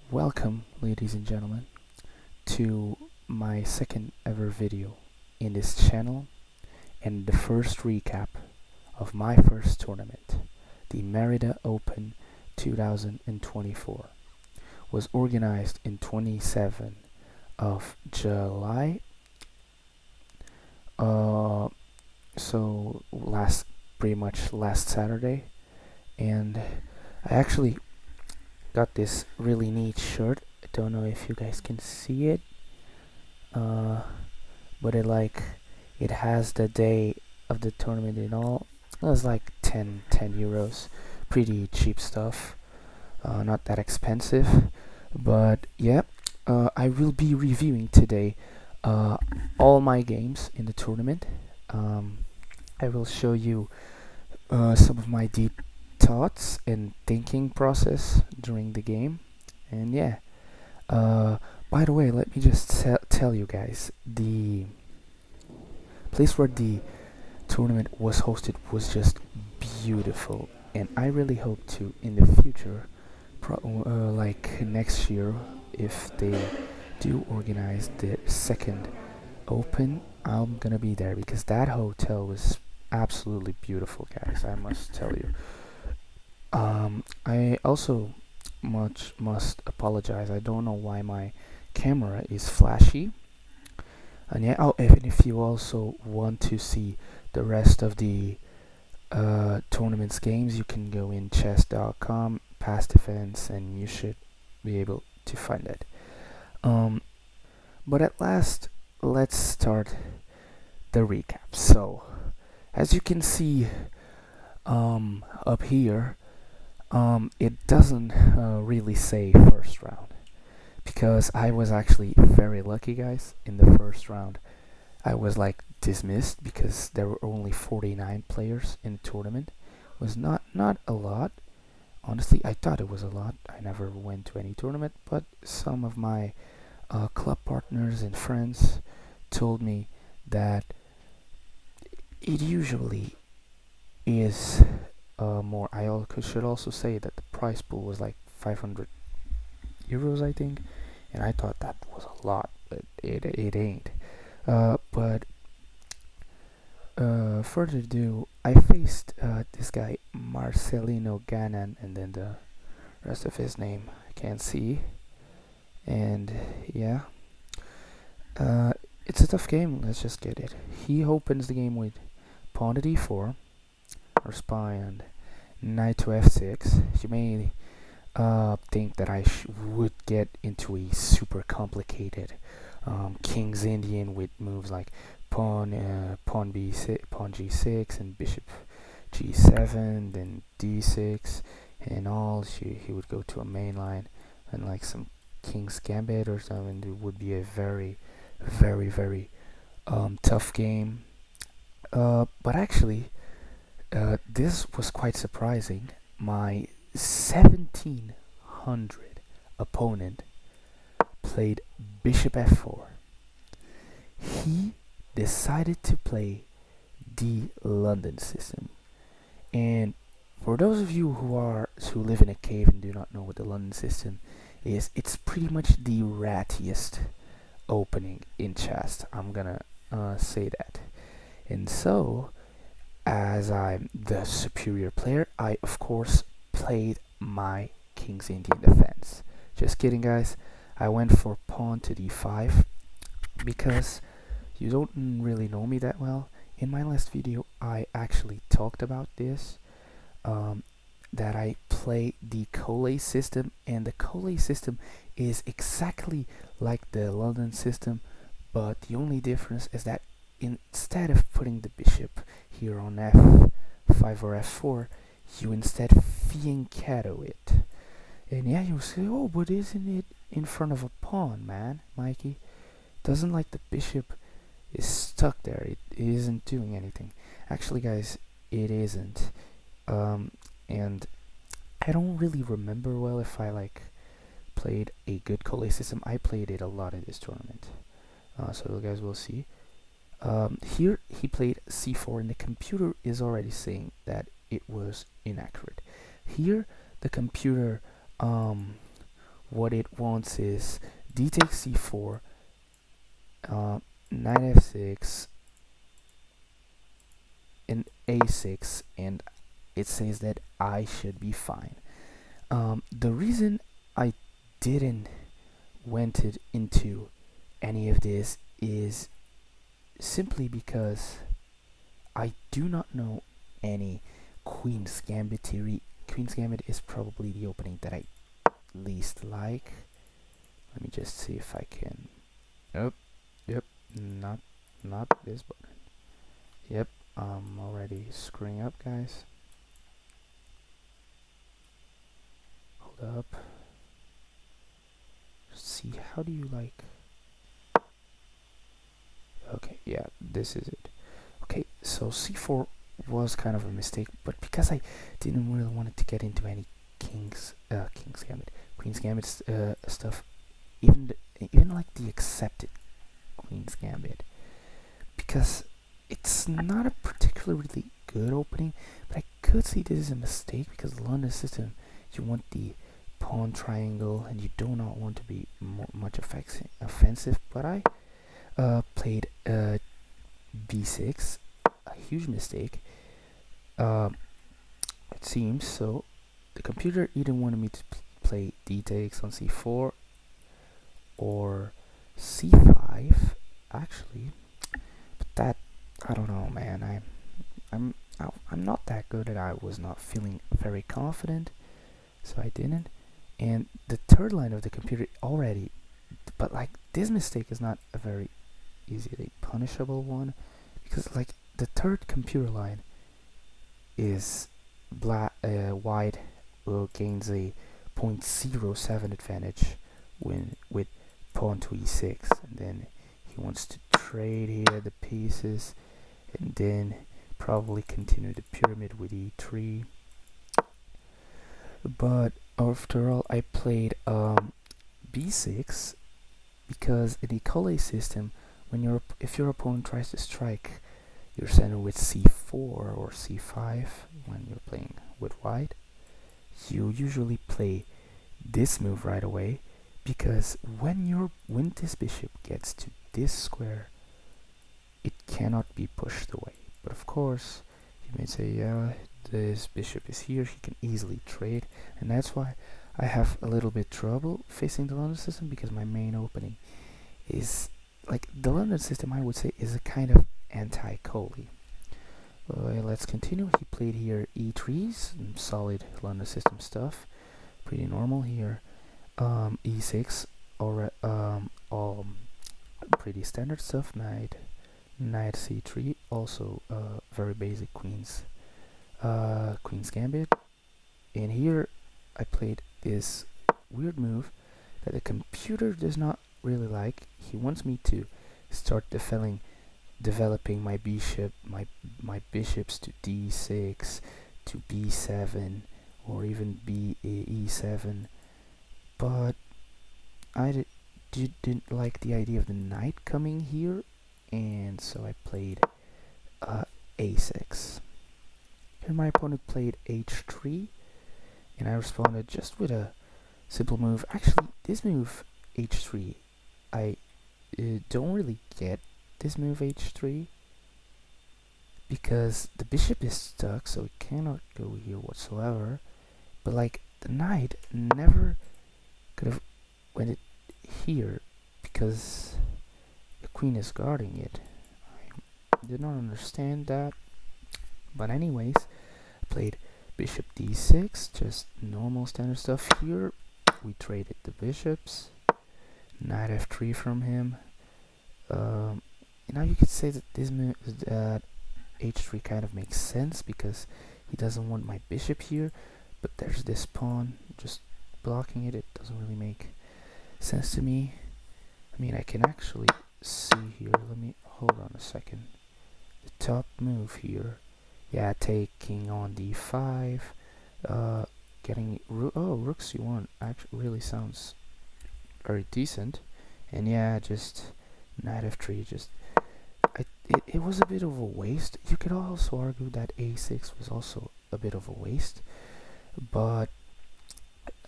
Welcome, ladies and gentlemen, to my second ever video in this channel and the first recap of my first tournament. The Merida Open 2024 was organized in 27 of July. So pretty much last Saturday, and I actually got this really neat shirt. I don't know if you guys can see it, but it has the day of the tournament and all. It was like 10 euros, pretty cheap stuff, not that expensive. But yeah, I will be reviewing today all my games in the tournament. I will show you some of my deep thoughts and thinking process during the game. And yeah, by the way, let me just tell you guys, the place where the tournament was hosted was just beautiful, and I really hope to in the future, like next year, if they do organize the second open, I'm gonna be there because that hotel was absolutely beautiful, guys. I must tell you. I also must apologize. I don't know why my camera is flashy. And yeah, oh, if you also want to see the rest of the tournaments games, you can go in chess.com, past events, and you should be able to find it. But at last, let's start the recap. So, as you can see up here, it doesn't really say first round, because I was actually very lucky, guys. In the first round, I was like dismissed because there were only 49 players in the tournament. It was not a lot. Honestly, I thought it was a lot. I never went to any tournament, but some of my club partners and friends told me that it usually is more. I should also say that the prize pool was like 500 euros, I think, and I thought that was a lot, but it ain't. But further ado, I faced this guy Marcelino Gannon, and then the rest of his name I can't see. And yeah, it's a tough game. Let's just get it. He opens the game with pawn to d4, or spy, and knight to f6. You may think that I would get into a super complicated King's Indian with moves like pawn b6, pawn g6, and bishop g7, then d6, and all. He would go to a main line and like some King's Gambit or something. It would be a very, very tough game. But actually, this was quite surprising. My 1700 opponent played bishop f4. He decided to play the London system. And for those of you who live in a cave and do not know what the London system is, it's pretty much the rattiest opening in chess. I'm gonna say that. And so, as I'm the superior player, I of course played my King's Indian defense. Just kidding, guys. I went for pawn to d5 because you don't really know me that well. In my last video, I actually talked about this, that I play the Collet system, and the Collet system is exactly like the London system, but the only difference is that instead of putting the bishop here on f5 or f4, you instead fianchetto it. And yeah, you say, oh, but isn't it in front of a pawn, man? Mikey doesn't like the bishop is stuck there. It isn't doing anything. Actually, guys, it isn't. And I don't really remember well if I played a good Collet system. I played it a lot in this tournament, so you guys will see. Here he played c4, and the computer is already saying that it was inaccurate. Here the computer what it wants is d takes c4, knight f6, and a6, and it says that I should be fine. The reason I didn't went it into any of this is simply because I do not know any Queen's Gambit theory. Queen's Gambit is probably the opening that I least like. Let me just see if I can. Oh, yep, not this button. Yep, I'm already screwing up, guys. Hold up. See, how do you like? Okay, yeah, this is it. Okay, so c4 was kind of a mistake, but because I didn't really want to get into any King's Gambit, Queen's Gambit stuff, even like the accepted Queen's Gambit, because it's not a particularly good opening, but I could see this as a mistake because the London system, you want the pawn triangle and you do not want to be much offensive, but I played b6, a huge mistake, it seems. So the computer either wanted me to play d takes on c4 or c5 actually, but that, I don't know, man. I'm not that good, and I was not feeling very confident, so I didn't. And the third line of the computer already, but like this mistake is not a very easily punishable one, because like the third computer line is white gains a 0.07 advantage when with pawn to e6, and then he wants to trade here the pieces and then probably continue the pyramid with e3. But after all, I played b6 because in the Collet system, when if your opponent tries to strike your center with c4 or c5 when you're playing with white, you usually play this move right away, because when this bishop gets to this square, it cannot be pushed away. But of course, you may say, yeah, this bishop is here, he can easily trade, and that's why I have a little bit trouble facing the London system, because my main opening is like the London system, I would say, is a kind of anti-Coley. Let's continue. He played here e3s, solid London system stuff, pretty normal here. E6, or pretty standard stuff. Knight c3, also very basic Queen's Gambit. And here I played this weird move that the computer does not really like. He wants me to start developing my bishops to d6, to b7, or even e7, but I didn't like the idea of the knight coming here, and so I played a6. Here my opponent played h3, and I responded just with a simple move. Actually, this move h3, I don't really get this move h3 because the bishop is stuck, so it cannot go here whatsoever. But like the knight never could have went it here because the queen is guarding it. I did not understand that. But anyways, I played bishop d6, just normal standard stuff here. We traded the bishops. Knight f3 from him. Now you could say that this h3 kind of makes sense because he doesn't want my bishop here, but there's this pawn just blocking it. It doesn't really make sense to me. I mean, I can actually see here. Let me hold on a second. The top move here, yeah, taking on d5, getting rook c1 actually really sounds very decent, and yeah, just knight f3. Just it was a bit of a waste. You could also argue that a6 was also a bit of a waste, but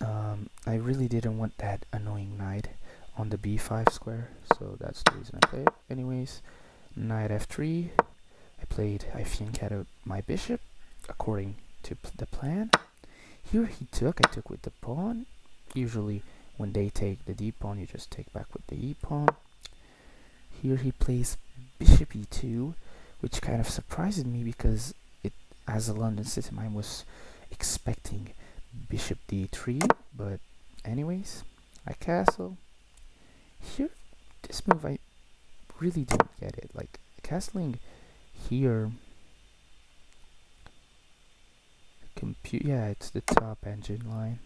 I really didn't want that annoying knight on the b5 square, so that's the reason I played it. Anyways, knight f3. I fianchettoed my bishop according to the plan. Here I took with the pawn. Usually when they take the d pawn, you just take back with the e pawn. Here he plays bishop e2, which kind of surprises me because as a London system I was expecting bishop d3, but anyways, I castle. Here, this move I really didn't get it. Like castling here, yeah, it's the top engine line.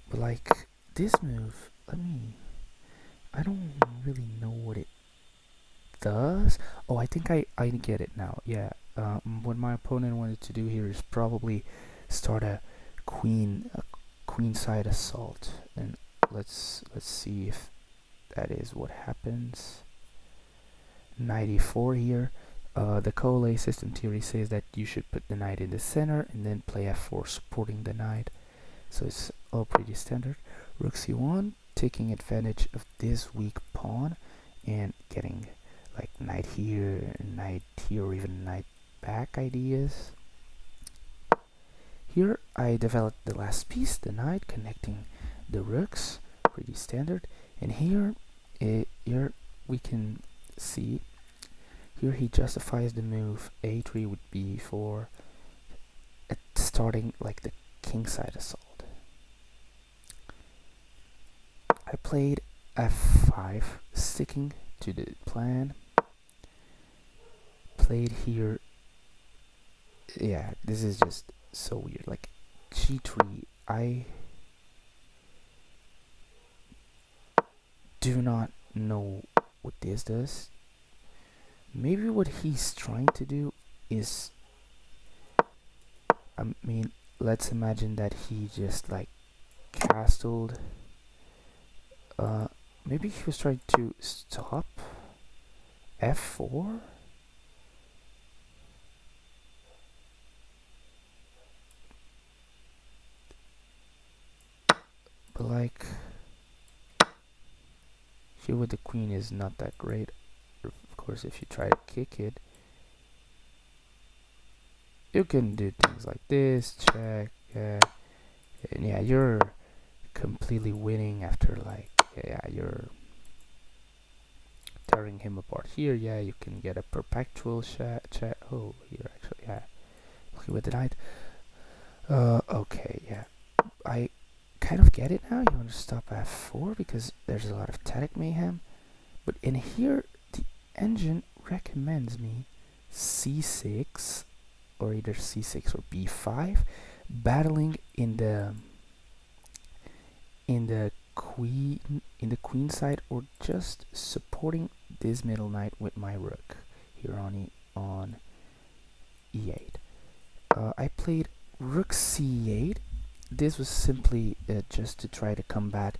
But like this move, I don't really know what it does. Oh, I think I get it now. Yeah, what my opponent wanted to do here is probably start a queenside assault, and let's see if that is what happens. 94 here. The Cole system theory says that you should put the knight in the center and then play f4 supporting the knight. So it's all pretty standard. Rook c1, taking advantage of this weak pawn and getting like knight here, or even knight back ideas. Here I developed the last piece, the knight, connecting the rooks, pretty standard. And here we can see, here he justifies the move a3 with b4, starting like the kingside assault. I played f5, sticking to the plan. Played here, yeah, this is just so weird. Like g3, I do not know what this does. Maybe what he's trying to do is, let's imagine that he just like castled. Maybe he was trying to stop f4. But like here with the queen is not that great. Of course, if you try to kick it, you can do things like this, check, and yeah, you're completely winning after like, yeah, you're tearing him apart here. Yeah, you can get a perpetual check. Oh, here actually, yeah, looking with the knight. Okay, yeah, I kind of get it now. You want to stop f4 because there's a lot of tactic mayhem, but in here the engine recommends me c6 or either c6 or b5, battling in the queen side, or just supporting this middle knight with my rook here on e8. I played rook c8. This was simply just to try to combat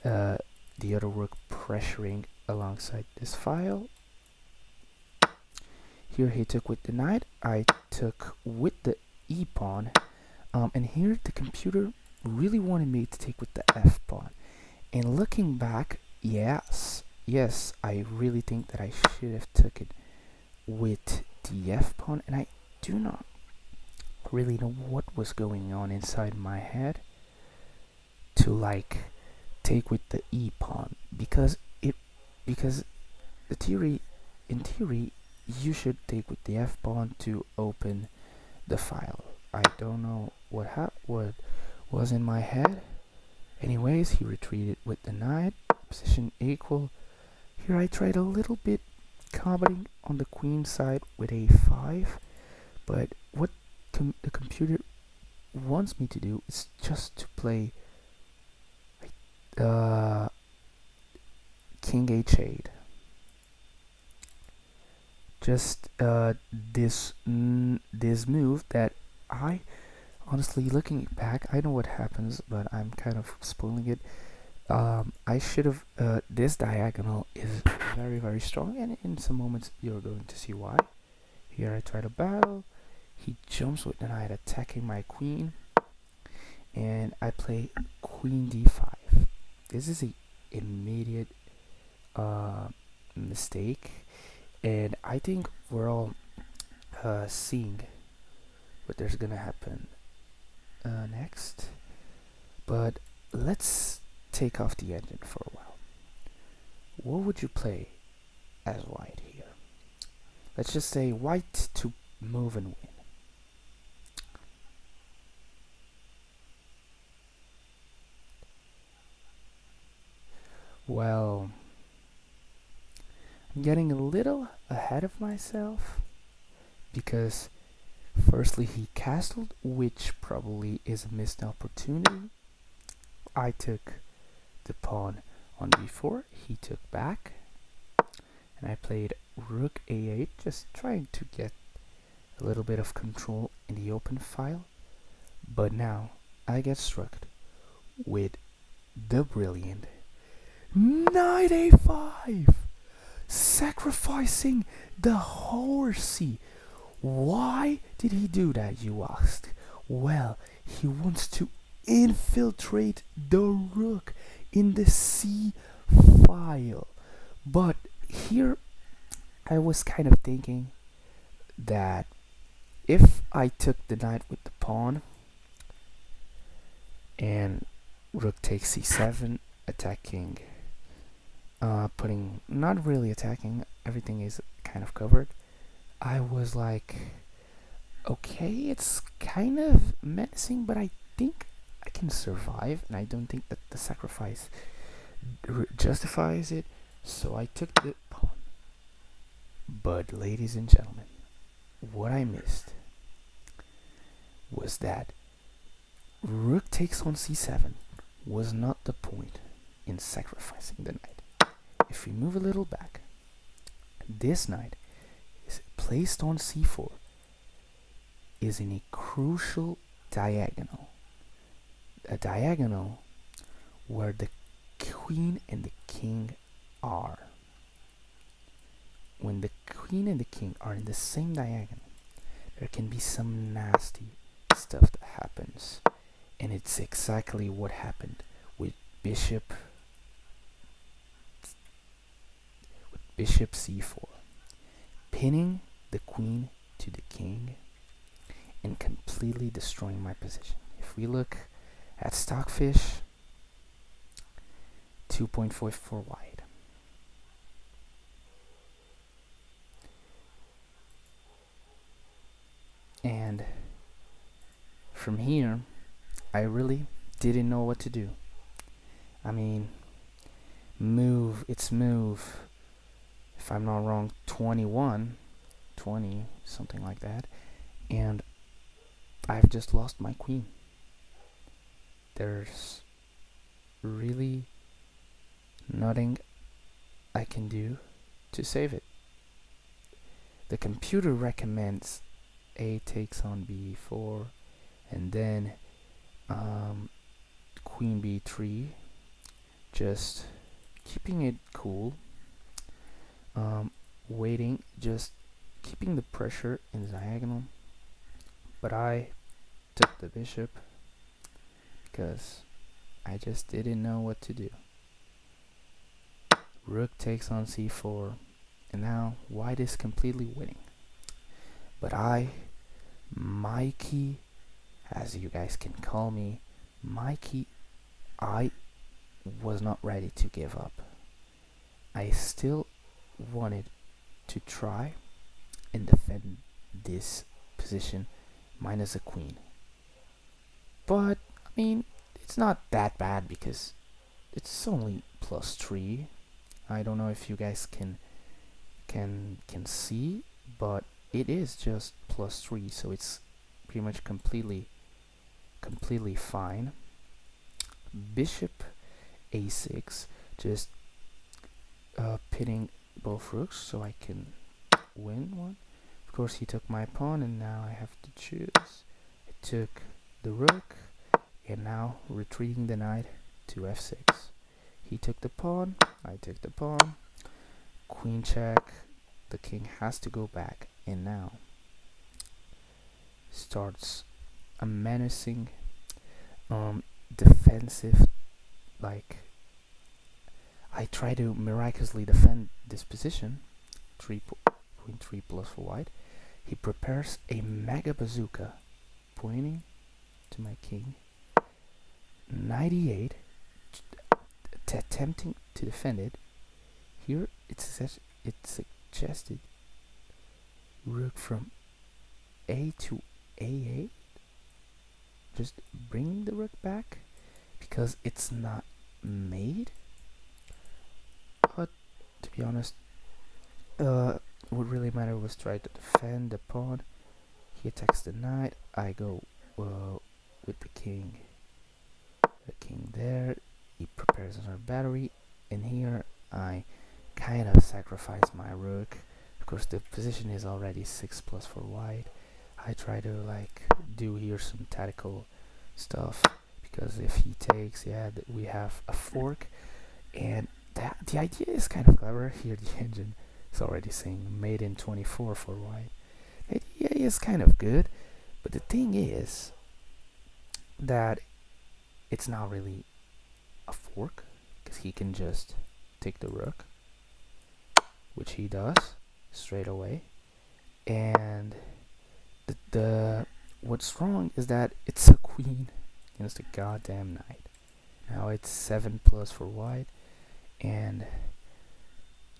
the other rook pressuring alongside this file. Here he took with the knight, I took with the e pawn, and here the computer really wanted me to take with the f pawn. And looking back, yes, I really think that I should have took it with the f pawn, and I do not really know what was going on inside my head to like take with the e pawn, because in theory you should take with the f pawn to open the file. I don't know what was in my head. Anyways, he retreated with the knight, position equal. Here I tried a little bit combating on the queen side with a5, but what the computer wants me to do is just to play king h8. Just this move that I honestly, looking back, I know what happens, but I'm kind of spoiling it. I should have, this diagonal is very, very strong, and in some moments you're going to see why. Here I try to battle, he jumps with the knight attacking my queen, and I play queen d5. This is a immediate uh, mistake, and I think we're all seeing what there's gonna happen next. But let's take off the engine for a while. What would you play as white here? Let's just say white to move and win. Well, I'm getting a little ahead of myself because firstly he castled, which probably is a missed opportunity. I took the pawn on b4, he took back, and I played rook a8, just trying to get a little bit of control in the open file. But now I get struck with the brilliant knight a5, sacrificing the horsey. Why did he do that, you ask? Well, he wants to infiltrate the rook in the c file. But here I was kind of thinking that if I took the knight with the pawn and rook takes c7, attacking, putting, not really attacking, everything is kind of covered, I was like, okay, it's kind of menacing, but I think I can survive, and I don't think that the sacrifice justifies it, so I took the pawn. But ladies and gentlemen, what I missed was that rook takes on c7 was not the point in sacrificing the knight. If we move a little back, this knight is placed on c4, is in a crucial diagonal. A diagonal where the queen and the king are. When the queen and the king are in the same diagonal, there can be some nasty stuff that happens. And it's exactly what happened with bishop c4, pinning the queen to the king and completely destroying my position. If we look at Stockfish, 2.44 wide. And from here, I really didn't know what to do. I mean, it's move, if I'm not wrong, 21, 20, something like that. And I've just lost my queen. There's really nothing I can do to save it. The computer recommends a takes on b4 and then queen b3, just keeping it cool, waiting, just keeping the pressure in the diagonal. But I took the bishop because I just didn't know what to do. Rook takes on c4, and now white is completely winning. But Mikey, as you guys can call me, Mikey, I was not ready to give up. I still wanted to try and defend this position minus a queen. But I mean, it's not that bad because it's only +3. I don't know if you guys can see, but it is just +3, so it's pretty much completely fine. Bishop a6, just pitting both rooks so I can win one. Of course, he took my pawn, and now I have to choose. I took the rook, and now retreating the knight to f6. He took the pawn, I took the pawn, queen check, the king has to go back, and now starts a menacing defensive, like I try to miraculously defend this position. 3.3 plus for white. He prepares a mega bazooka, pointing to my king. 98, attempting to defend it. Here it's suggested rook from a to a8, just bringing the rook back because it's not made. But to be honest, what really mattered was try to defend the pawn. He attacks the knight. I go with the king. The king there. He prepares another battery, and here I kind of sacrifice my rook. Of course, the position is already 6 plus for white. I try to like do here some tactical stuff because if he takes, yeah, we have a fork, and the idea is kind of clever. Here the engine is already saying made in 24 for white. The idea is kind of good, but the thing is that it's not really a fork because he can just take the rook, which he does straight away, and the what's wrong is that it's a queen against a goddamn knight. Now it's 7 plus for white, and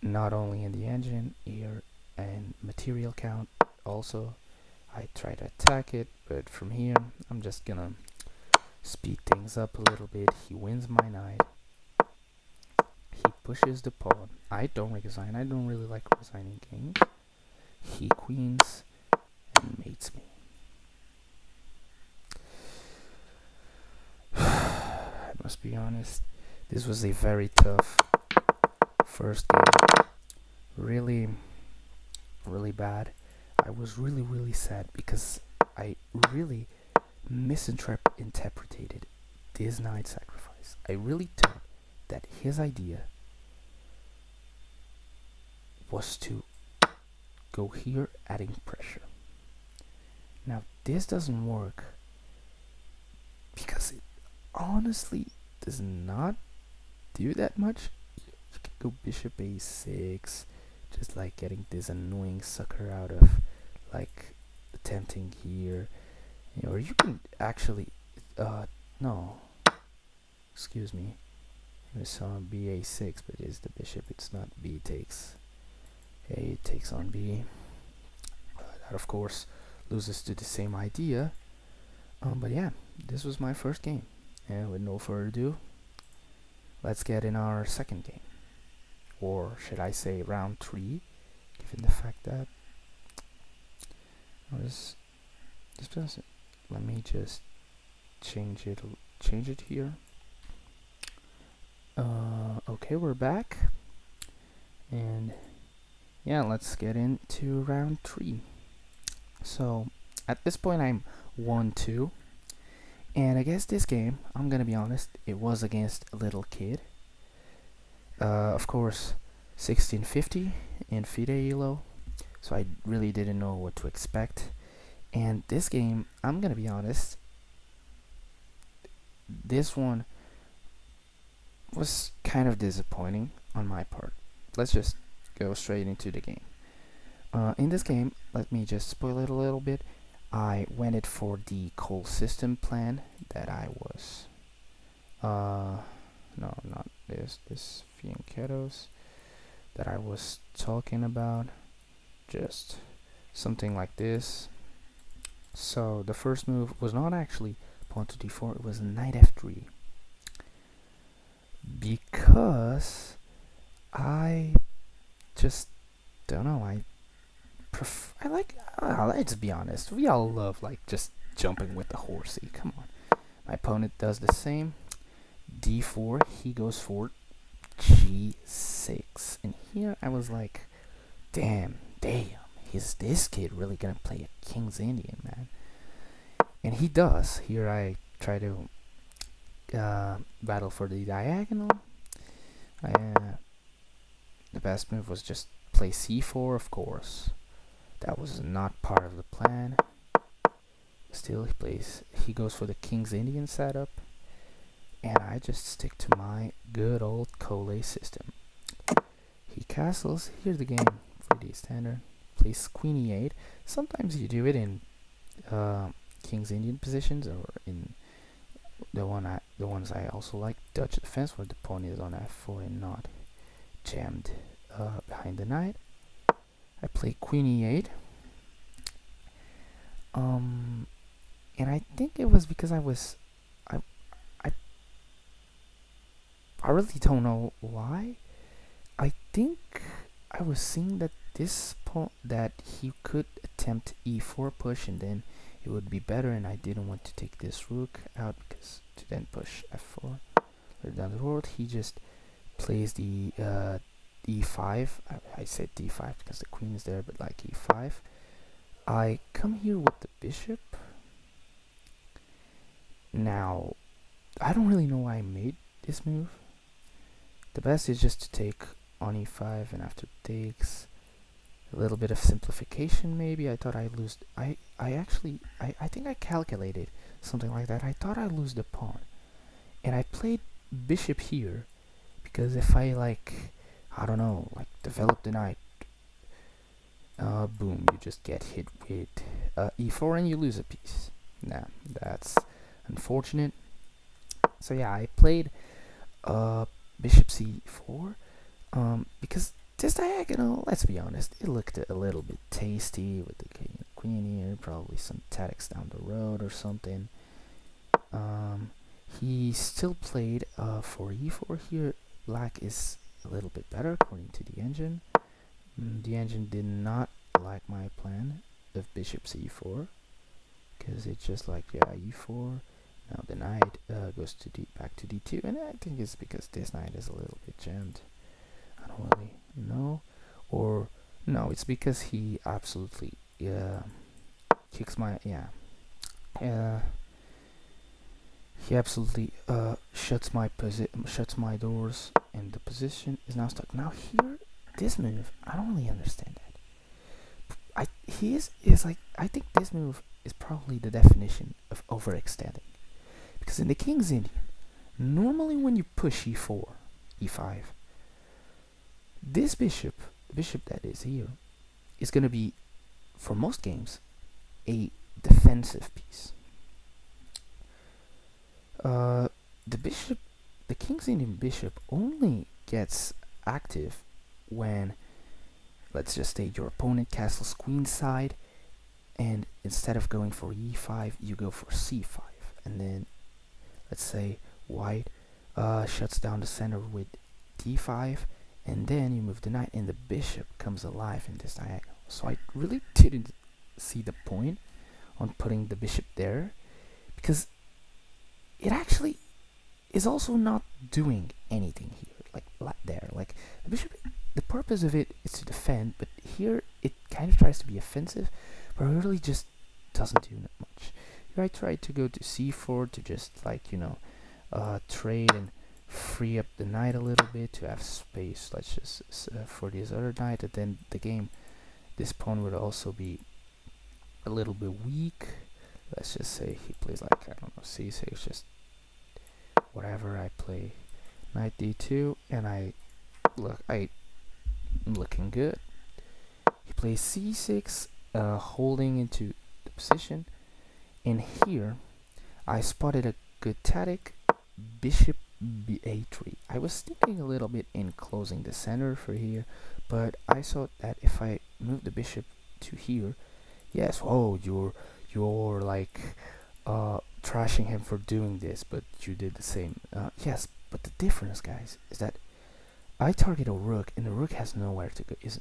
not only in the engine here and material count also. I try to attack it, but from here I'm just gonna speed things up a little bit. He wins my knight. He pushes the pawn. I don't resign. I don't really like resigning kings. He queens and mates me. I must be honest, this was a very tough first game. Really, really bad. I was really sad because I really misinterpreted this knight sacrifice. I really thought that his idea was to go here adding pressure. Now this doesn't work because it honestly does not do that much. You can go bishop a6, just like getting this annoying sucker out of like attempting here, or you can actually no, excuse me, I saw ba6, but it's the bishop, it's not b takes a takes on b. That of course loses to the same idea, but yeah, this was my first game, and with no further ado, let's get in our second game, or should I say round 3, given the fact that let me just change it here. Okay, we're back, and yeah, let's get into round 3. So at this point I'm 1-2, and I guess this game, I'm gonna be honest, it was against a little kid. Of course 1650 in FIDE ELO, so I really didn't know what to expect. And this game, I'm gonna be honest, this one was kind of disappointing on my part. Let's just go straight into the game. In this game, let me just spoil it a little bit. I went it for the coal system plan that I was no, not this fianchettos that I was talking about, just something like this. So the first move was not actually pawn to d4, it was knight f3, because I just don't know, I like, let's be honest, we all love like just jumping with the horsey. Come on. My opponent does the same. d4, he goes for g6, and here I was like, damn, is this kid really gonna play a King's Indian, man? And he does. Here I try to battle for the diagonal. The best move was just play c4, of course. That was not part of the plan. Still, he goes for the King's Indian setup, and I just stick to my good old Cole system. He castles. Here's the game. 3D standard. Plays Queen E8. Sometimes you do it in King's Indian positions, or in the ones I also like, Dutch defense, where the pawn is on f4 and not jammed behind the knight. I play Queen E8. And I think it was because I really don't know why. I think I was seeing that that he could attempt e4 push, and then it would be better, and I didn't want to take this rook out because to then push f4 later down the road. He just plays the e5. I said d5 because the queen is there, but like e5. I come here with the bishop. Now, I don't really know why I made this move. The best is just to take on e5, and after takes a little bit of simplification. Maybe I thought I'd lose. I think I calculated something like that. I thought I'd lose the pawn, and I played bishop here because if I I don't know, develop the knight, boom, you just get hit with e4 and you lose a piece. Nah, that's unfortunate. So yeah, I played bishop c4 because this diagonal, let's be honest, it looked a little bit tasty with the king and queen here, probably some tactics down the road or something. He still played for e4 here. Black is a little bit better according to the engine. The engine did not like my plan of bishop c4 because it's just e4. Now the knight goes to back to d2, and I think it's because this knight is a little bit jammed. I don't really know, or no, it's because he absolutely kicks my he absolutely shuts my doors, and the position is now stuck. Now here, this move, I don't really understand that. I think this move is probably the definition of overextending. Because in the King's Indian, normally when you push e4, e5, this bishop that is here, is going to be, for most games, a defensive piece. The King's Indian bishop only gets active when, let's just say, your opponent castles queenside, and instead of going for e5, you go for c5, and then let's say white shuts down the center with d5, and then you move the knight, and the bishop comes alive in this diagonal. So I really didn't see the point on putting the bishop there, because it actually is also not doing anything here, there. The bishop, the purpose of it is to defend, but here it kind of tries to be offensive, but it really just doesn't do much. Here I tried to go to c4 to just trade and free up the knight a little bit to have space. Let's just for this other knight, and then this pawn would also be a little bit weak. Let's just say he plays I don't know, c6, just whatever. I play knight d2, and I'm looking good. He plays c6, holding into the position, and here I spotted a good tactic, bishop ba3. I was thinking a little bit in closing the center for here, but I saw that if I move the bishop to here, yes, oh, you're trashing him for doing this, but you did the same. Yes, but the difference, guys, is that I target a rook, and the rook has nowhere to go. It's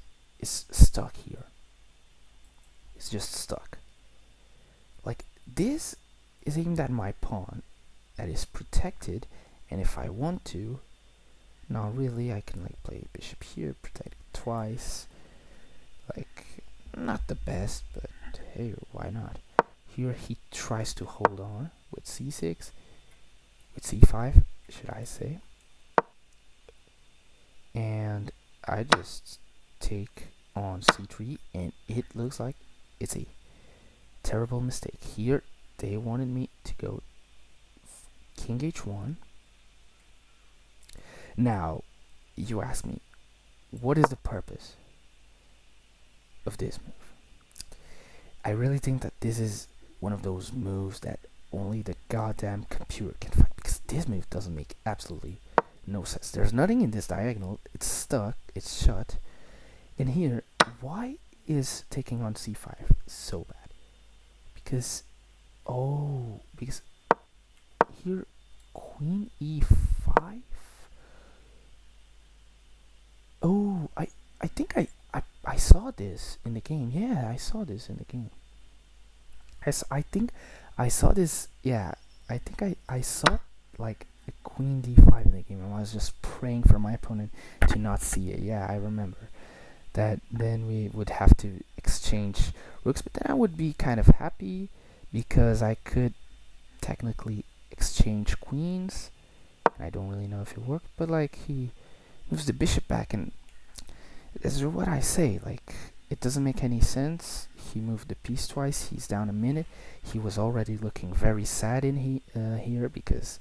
stuck here. It's just stuck. This is aimed at my pawn that is protected, and if I want to, not really, I can play bishop here, protect it twice. Not the best, but hey, why not? Here he tries to hold on with c6, with c5, should I say. And I just take on c3, and it looks like it's a terrible mistake. Here they wanted me to go king h1. Now, you ask me, what is the purpose of this move? I really think that this is one of those moves that only the goddamn computer can find, because this move doesn't make absolutely no sense. There's nothing in this diagonal. It's stuck. It's shut. And here, why is taking on c5 so bad? Because because here queen e5. Oh, I think I saw this in the game. Yeah, I saw this in the game. I think I saw this. Yeah, I think I saw like a queen d5 in the game, and I was just praying for my opponent to not see it. Yeah, I remember that. Then we would have to exchange rooks, but then I would be kind of happy because I could technically exchange queens. I don't really know if it worked, but like he moves the bishop back, and this is what I say. Like, it doesn't make any sense. He moved the piece twice. He's down a minute. He was already looking very sad in here because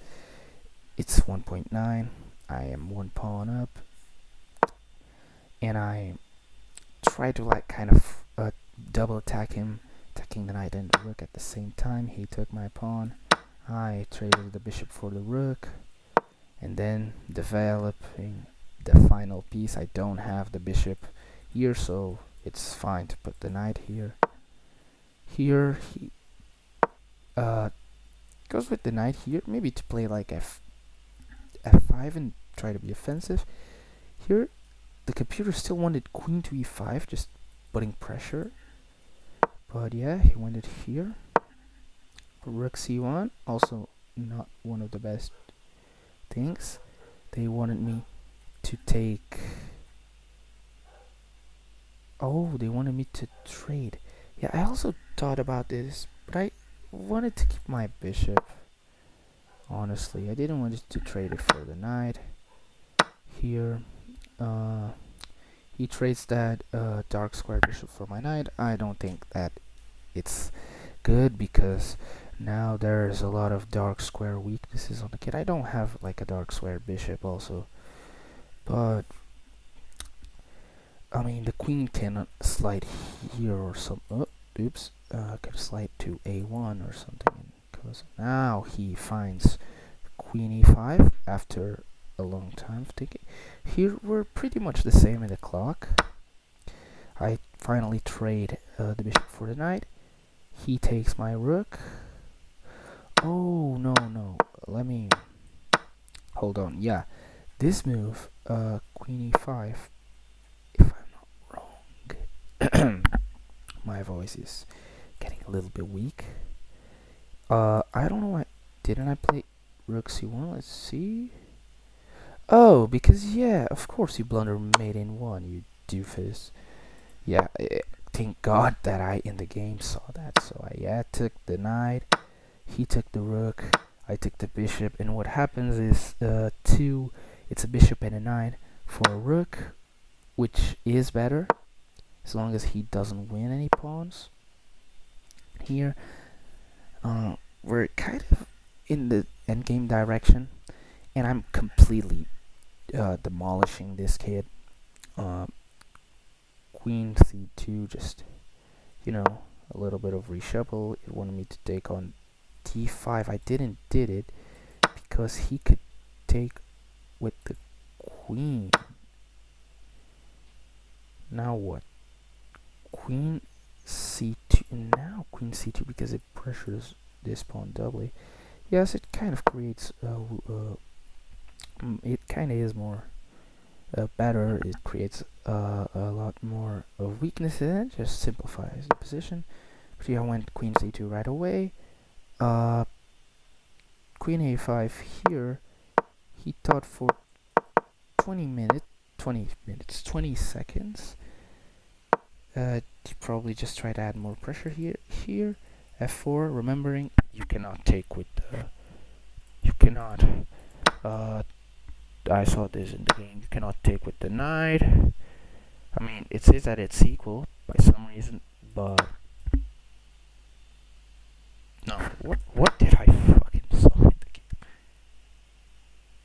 it's 1.9. I am one pawn up, and I try to like kind of double attack him, attacking the knight and the rook at the same time. He took my pawn. I traded the bishop for the rook, and then developing the final piece. I don't have the bishop here, so it's fine to put the knight here. Here he goes with the knight here, maybe to play like f5 and try to be offensive. Here the computer still wanted queen to e5, just putting pressure. But yeah, he wanted here. Rook c1, also not one of the best things. They wanted me to take... Oh, they wanted me to trade. Yeah, I also thought about this, but I wanted to keep my bishop. Honestly, I didn't want to trade it for the knight. Here, he trades that dark square bishop for my knight. I don't think that it's good because now there's a lot of dark square weaknesses on the kid. I don't have like a dark square bishop also, but I mean the queen can slide here or some. Oh, oops, can slide to a1 or something. Because now he finds queen e5 after a long time of thinking. Here we're pretty much the same in the clock. I finally trade the bishop for the knight. He takes my rook. Oh no, let me hold on. Yeah, this move, queen e5, if I'm not wrong. My voice is getting a little bit weak. I don't know why didn't I play rook c1? Let's see. Oh, because yeah, of course you blunder mate in one, you doofus. Yeah, thank God that I in the game saw that. So I took the knight, he took the rook, I took the bishop, and what happens is it's a bishop and a knight for a rook, which is better as long as he doesn't win any pawns. Here, we're kind of in the endgame direction, and I'm completely demolishing this kid. Queen c2, just, you know, a little bit of reshuffle. It wanted me to take on d5. I did it because he could take with the queen. Now what? Queen c2. Now queen c2 because it pressures this pawn doubly. Yes, it kind of creates it kind of is more better. It creates a lot more of weaknesses and just simplifies the position. But yeah, I went queen c2 right away. Queen a5 here. He thought for 20 seconds. To probably just try to add more pressure here. Here, f4. Remembering, you cannot take with the. You cannot. I saw this in the game. You cannot take with the knight. I mean, it says that it's equal by some reason, but no. What did I fucking saw in the game?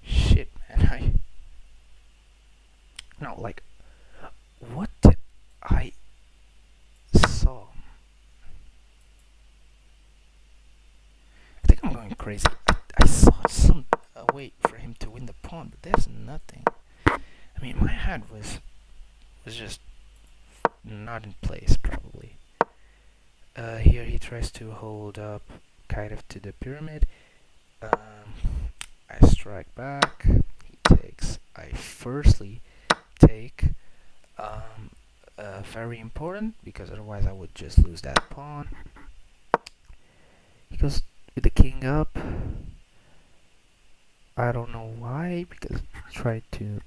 Shit, man. I no like what did I saw? I think I'm going crazy. I saw some way for him to win the pawn, but there's nothing. I mean, my hand was just not in place probably. Here he tries to hold up kind of to the pyramid. I strike back. He takes. I firstly take. Very important because otherwise I would just lose that pawn. He goes with the king up. I don't know why, because he tried to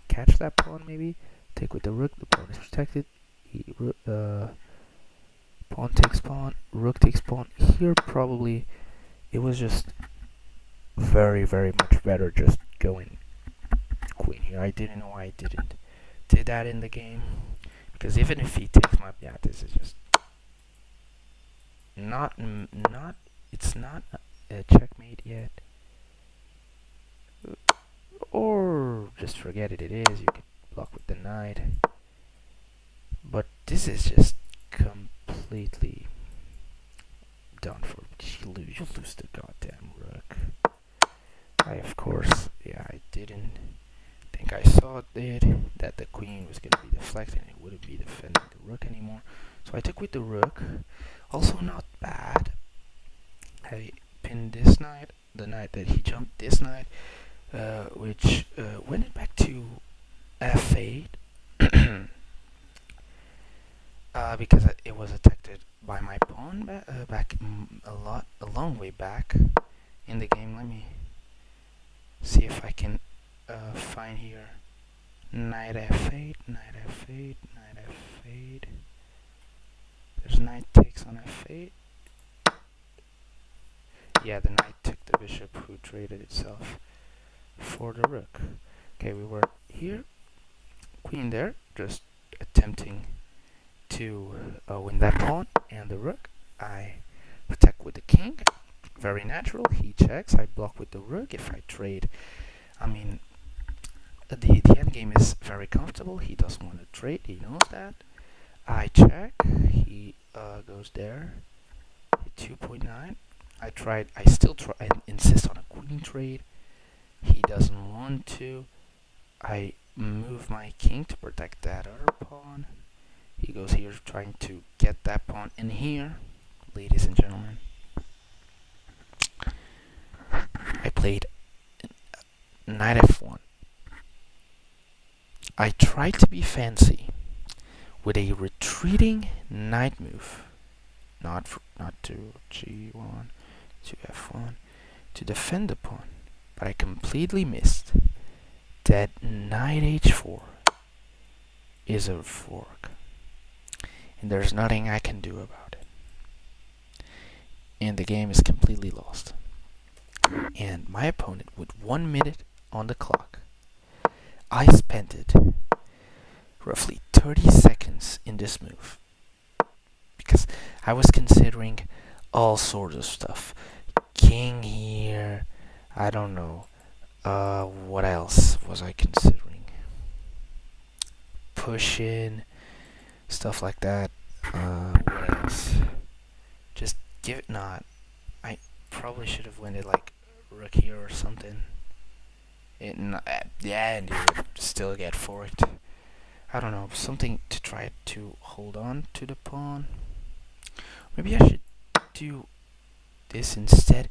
catch that pawn maybe. Take with the rook. The pawn is protected. He pawn takes pawn. Rook takes pawn. Here probably it was just very much better just going queen here. I didn't know why I did that in the game, because even if he takes my, yeah, this is just not it's not a checkmate yet, or just forget it. It is. You can block with the knight, but this is just completely done for. You lose the goddamn rook. Of course, yeah, I didn't think I saw it, that the queen was going to be deflected and it wouldn't be defending the rook anymore. So I took with the rook. Also not bad. I pinned this knight, the knight that he jumped, this knight, which went it back to f8 because it was attacked by my pawn back a long way back in the game. Let me see if I can find here. Knight f8, knight f8, knight f8. There's knight takes on f8. Yeah, the knight took the bishop, who traded itself for the rook. Okay, we were here, queen there, just attempting to win that pawn and the rook. I protect with the king, very natural. He checks, I block with the rook. If I trade, I mean, the end game is very comfortable. He doesn't want to trade, he knows that. I check, he goes there, 2.9. I still try and insist on a queen trade. He doesn't want to. I move my king to protect that other pawn. He goes here trying to get that pawn in here. Ladies and gentlemen, I played knight f1. I tried to be fancy with a retreating knight move, not to g1, to f1, to defend the pawn, but I completely missed that knight h4 is a fork, and there's nothing I can do about it, and the game is completely lost. And my opponent, with 1 minute on the clock, I spent it roughly 30 seconds in this move because I was considering all sorts of stuff. King here, I don't know. What else was I considering? Push in, stuff like that. What else? Just give it not. I probably should have went it like rook here or something. Yeah, and it would still get forked. I don't know, something to try to hold on to the pawn. Maybe I should do this instead.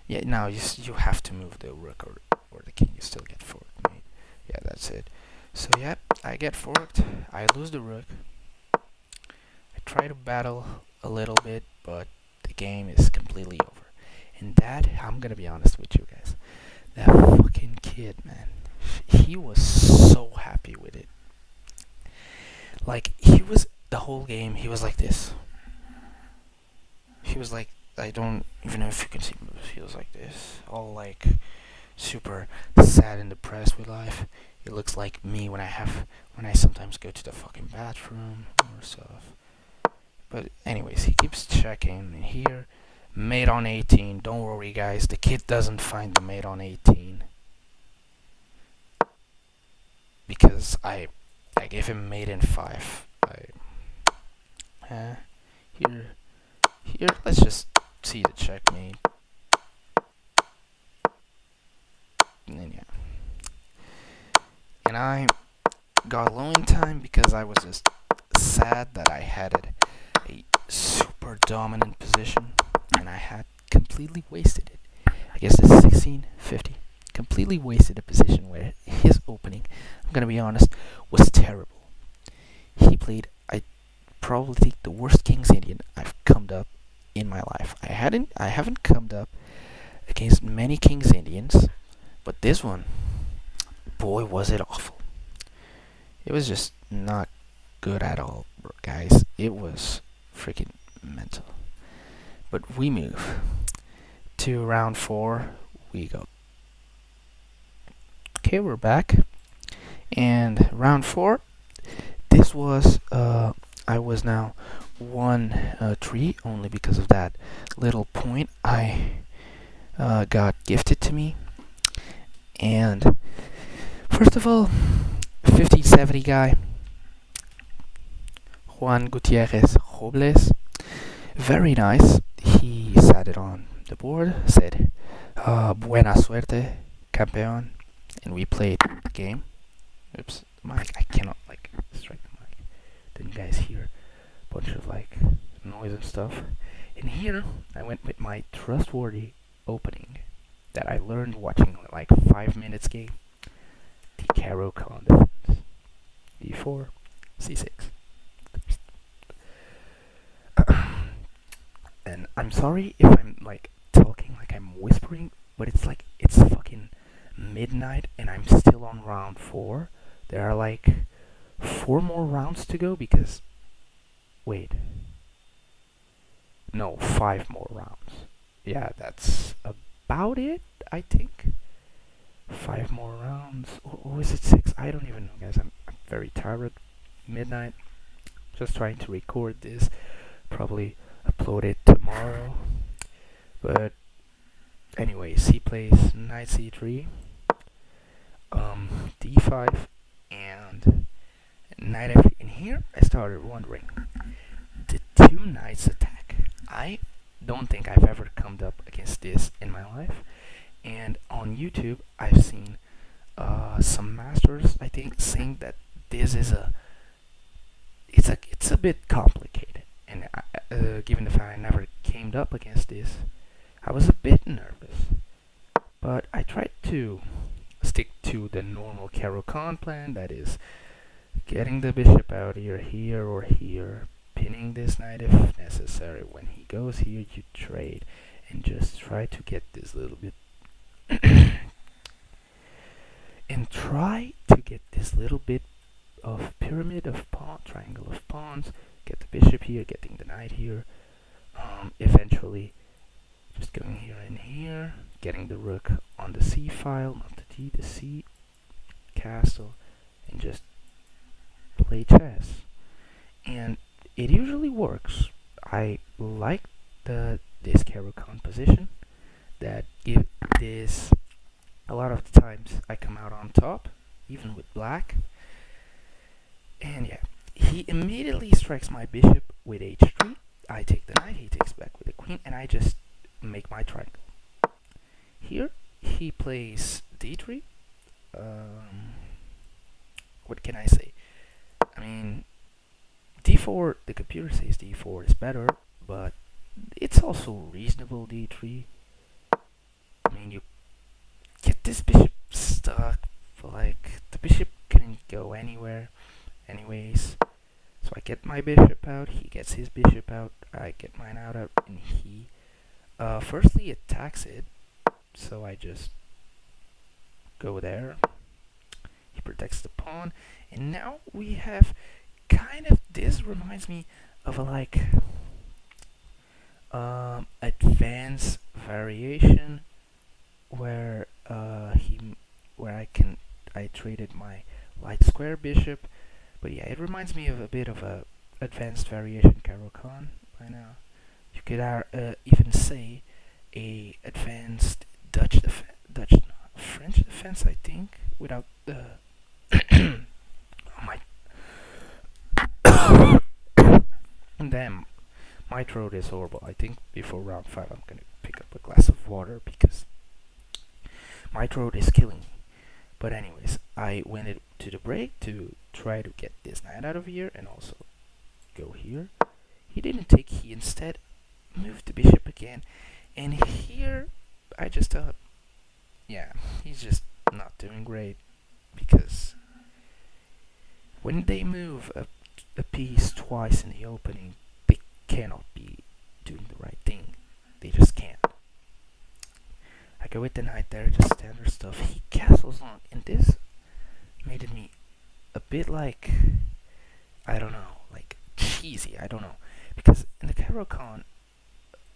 Yeah, now you have to move the rook or the king. You still get forked, mate. Yeah, that's it. So yeah, I get forked. I lose the rook. I try to battle a little bit, but the game is completely over. And that, I'm gonna be honest with you guys, that fucking kid, man, he was so happy with it. Like, he was, the whole game, he was like this. He was like, I don't even know if you can see him, he was like this, all like super sad and depressed with life. It looks like me when I sometimes go to the fucking bathroom or stuff. But anyways, he keeps checking here. Mate on 18. Don't worry, guys. The kid doesn't find the mate on 18 because I gave him mate in 5. Uh, here here. Let's just see the checkmate. And then yeah, and I got low in time because I was just sad that I had a super dominant position and I had completely wasted it. I guess it's 1650. Completely wasted a position where his opening, I'm gonna be honest, was terrible. He played, I probably think, the worst King's Indian I've come up in my life. I haven't come up against many King's Indians, but this one, boy, was it awful. It was just not good at all, guys. It was freaking mental. But we move to round 4. We go. Okay, we're back. And round 4, this was, I was now 1-3 only because of that little point I got gifted to me. And first of all, 1570 guy, Juan Gutierrez Robles, very nice. He sat it on the board, said, buena suerte, campeón, and we played the game. Oops, mic, I cannot, strike the mic. Then you guys hear a bunch of, noise and stuff. And here, I went with my trustworthy opening that I learned watching, 5 minutes game. The Caro Con defense. D4, C6. And I'm sorry if I'm talking like I'm whispering, but it's fucking midnight and I'm still on round 4. There are 4 more rounds to go because wait. No, 5 more rounds. Yeah, that's about it, I think. 5 more rounds. Or is it 6? I don't even know, guys. I'm very tired. Midnight. Just trying to record this. Probably upload it tomorrow. But anyways, he plays knight c3, d5, and knight f3. And here I started wondering, the 2 knights attack. I don't think I've ever come up against this in my life. And on YouTube, I've seen some masters, I think, saying that this is it's a bit complicated. And given the fact I never came up against this, I was a bit nervous. But I tried to stick to the normal Caro-Kann plan, that is, getting the bishop out here or here, pinning this knight if necessary. When he goes here, you trade, and just try to get this little bit and try to get this little bit of pyramid of pawn, triangle of pawns, get the bishop here, getting the knight here, eventually just going here and here, getting the rook on the c file, not the d, the c, castle, and just play chess. And it usually works. I like this Caro-Kann position, that give this, a lot of the times I come out on top, even with black. And yeah, he immediately strikes my bishop with h3. I take the knight, he takes back with the queen, and I just make my triangle. Here he plays d3. What can I say? I mean, d4, the computer says d4 is better, but it's also reasonable d3. I mean, you get this bishop stuck, the bishop couldn't go anywhere anyways. So I get my bishop out, he gets his bishop out, I get mine out, and he firstly attacks it, so I just go there. He protects the pawn, and now we have kind of, this reminds me of a advanced variation where I traded my light square bishop. But yeah, it reminds me of a bit of a advanced variation Caro-Kann by now. You could even say a advanced Dutch, no, French defense, I think, without the. Oh my. Damn, my throat is horrible. I think before round 5 I'm gonna pick up a glass of water because my throat is killing me. But anyways, I went to the break to try to get this knight out of here and also go here. He didn't take, he instead moved the bishop again. And here, I just thought, yeah, he's just not doing great because when they move a piece twice in the opening, they cannot be doing the right thing. They just can't. I go with the knight there, just standard stuff. He castles on, and this made me a bit like, I don't know, like cheesy, I don't know. Because in the Caro-Kann,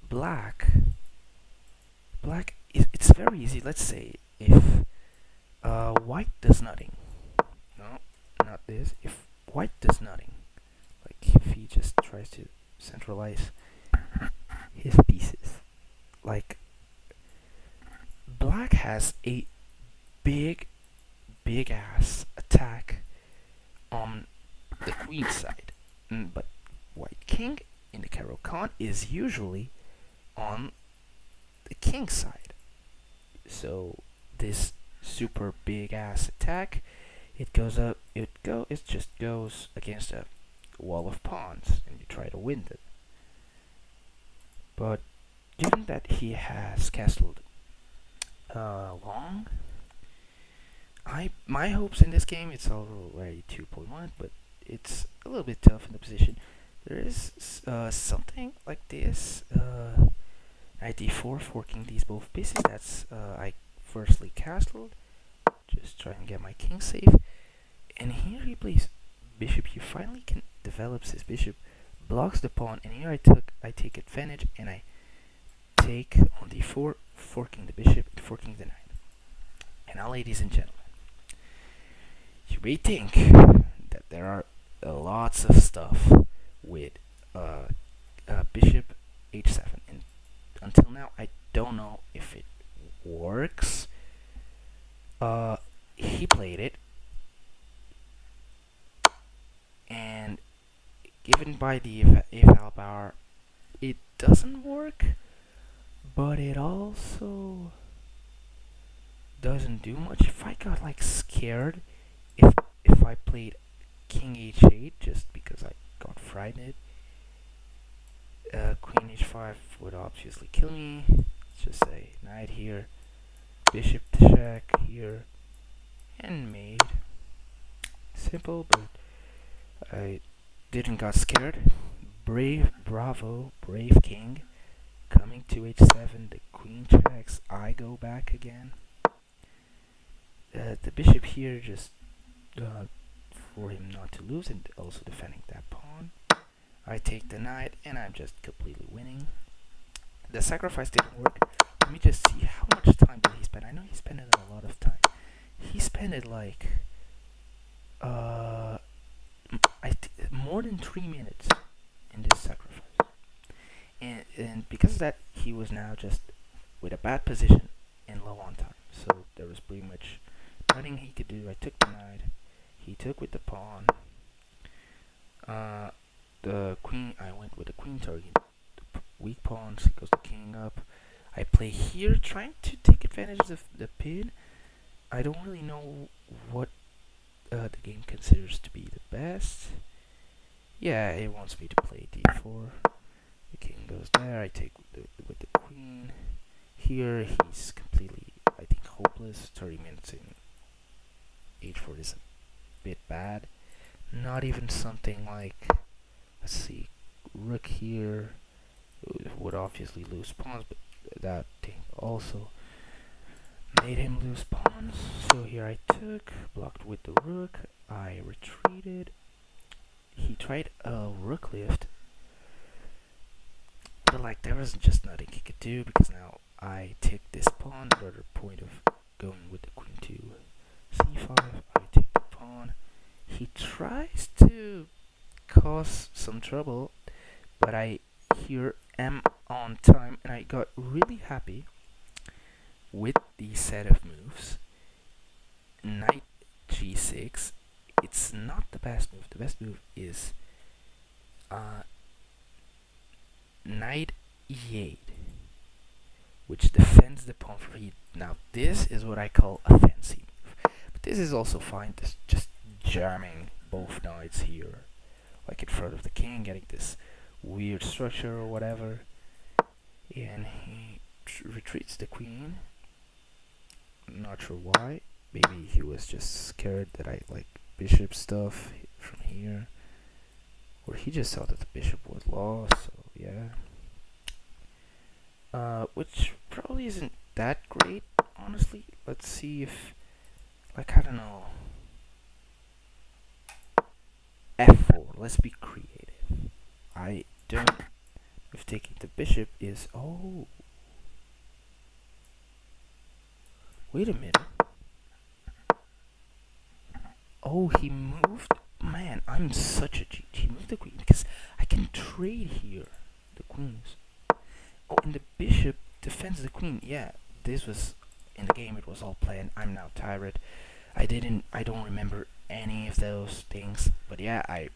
black, it's very easy. Let's say if white does nothing. No, not this. If white does nothing, like if he just tries to centralize his pieces, like black has a big, big ass attack on the queen side, but white king in the Caro-Kann is usually on the king side. So this super big ass attack, it goes up, it just goes against a wall of pawns, and you try to win it. But given that he has castled long, my hopes in this game, it's already 2.1, but it's a little bit tough in the position. There is something like this. Knight d4, forking these both pieces. That's I firstly castled, just trying to get my king safe. And here he plays bishop. He finally develops his bishop, blocks the pawn, and here I take advantage and I take on d4, forking the bishop and forking the knight. And now, ladies and gentlemen, you may think that there are lots of stuff with bishop h7, and until now I don't know if it works. He played it, and given by the eval bar, it doesn't work, but it also doesn't do much. If I got like scared, if I played king h8 just because I got frightened, queen h5 would obviously kill me. Let's just say knight here, bishop to check here, and mate. Simple, but I didn't got scared. Bravo, brave king. Coming to h7, the queen checks. I go back again. The bishop here just for him not to lose, and also defending that pawn. I take the knight, and I'm just completely winning. The sacrifice didn't work. Let me just see how much time did he spend. I know he spent a lot of time. He spent it like more than 3 minutes in this sacrifice. And because of that, he was now just with a bad position and low on time. So there was pretty much nothing he could do. I took the knight. He took with the pawn. The queen, I went with the queen target. The weak pawns, he goes the king up. I play here, trying to take advantage of the pin. I don't really know what the game considers to be the best. Yeah, it wants me to play d4. The king goes there. I take with the queen. Here, he's completely, I think, hopeless. 30 minutes in h4 is a bit bad. Not even something like, let's see, rook here would obviously lose pawns, but that thing also made him lose pawns. So here I took, blocked with the rook. I retreated. He tried a rook lift, but like there was just nothing he could do because now I take this pawn. Another point of going with the queen to c5. I take the pawn. He tries to cause some trouble, but I here am on time, and I got really happy with the set of moves. Knight g6. It's not the best move. The best move is uh, knight e8, which defends the pawn for e. Now this is what I call a fancy move, but this is also fine. Just jamming both knights here, like in front of the king, getting this weird structure or whatever, and he retreats the queen. Not sure why. Maybe he was just scared that I like bishop stuff from here, or he just thought that the bishop was lost. So yeah, which probably isn't that great, honestly. Let's see if, like, I don't know, f4. Let's be creative. I don't. If taking the bishop is, oh, wait a minute. Oh, he moved. Man, I'm such a G. He moved the queen because I can trade here. The queens. Oh, and the bishop defends the queen. Yeah, this was in the game. It was all planned. I'm now tired. I don't remember any of those things. But yeah, I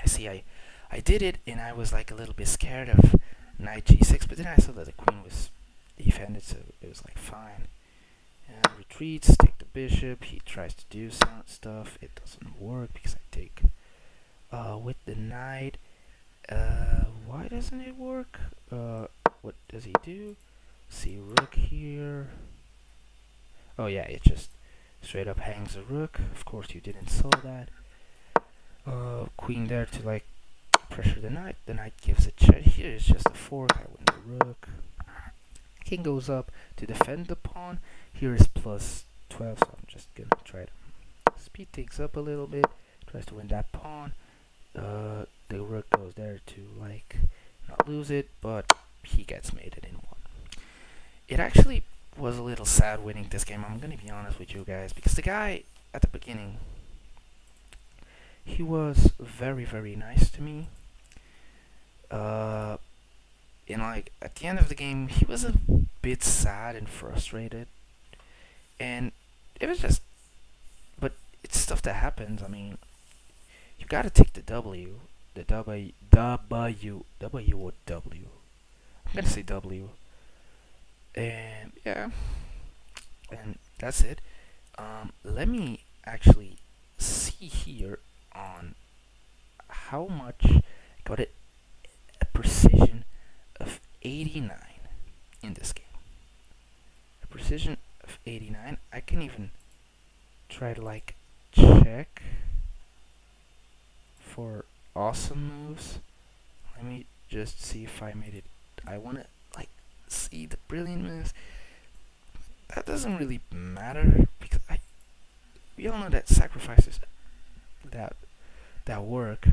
see. I did it, and I was like a little bit scared of knight g6. But then I saw that the queen was defended, so it was like fine. Retreats, take the bishop. He tries to do some stuff. It doesn't work because I take with the knight. Why doesn't it work? What does he do? See rook here. Oh yeah, it just straight up hangs a rook. Of course you didn't saw that. Queen there to like pressure the knight. The knight gives a check. Here is just a fork. I win the rook. King goes up to defend the pawn. Here is plus 12, so I'm just gonna try to speed things up a little bit. Tries to win that pawn. The rook goes there to like not lose it, but he gets mated in one. It actually was a little sad winning this game. I'm gonna be honest with you guys, because the guy at the beginning, he was very nice to me. And like at the end of the game, he was a bit sad and frustrated, and it was just, but it's stuff that happens. I mean, you gotta take the W, the W or W. I'm gonna say W, and yeah, and that's it. Let me actually see here on how much I got it. A precision of 89 in this game. A precision of 89. I can even try to like check for awesome moves. Let me just see if I made it. I want to like see the brilliant moves. That doesn't really matter because we all know that sacrifices that work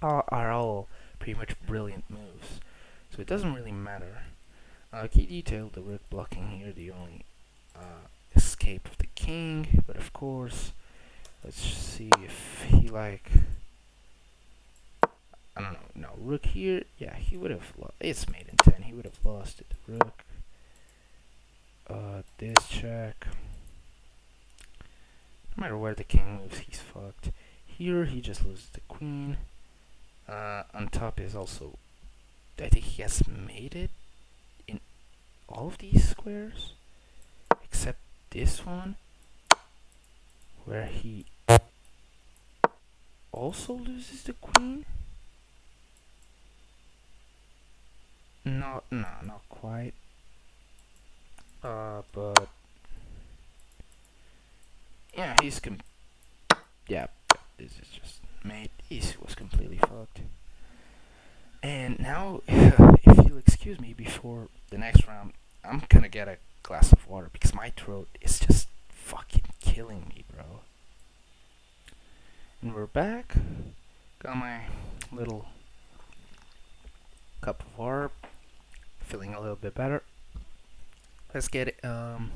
are all pretty much brilliant moves, so it doesn't really matter. Key detail: the rook blocking here, the only escape of the king. But of course, let's see if he like, I don't know. No, rook here. Yeah, he would have. It's made in 10. He would have lost it. Rook. This check. No matter where the king moves, he's fucked. Here, he just loses the queen. On top is also, I think he has made it in all of these squares, except this one, where he also loses the queen. No, not quite. But yeah, yeah, this is just made. He was completely fucked. And now, if you'll excuse me before the next round, I'm gonna get a glass of water because my throat is just fucking killing me, bro. And we're back. Got my little cup of water. Feeling a little bit better. Let's get it. Now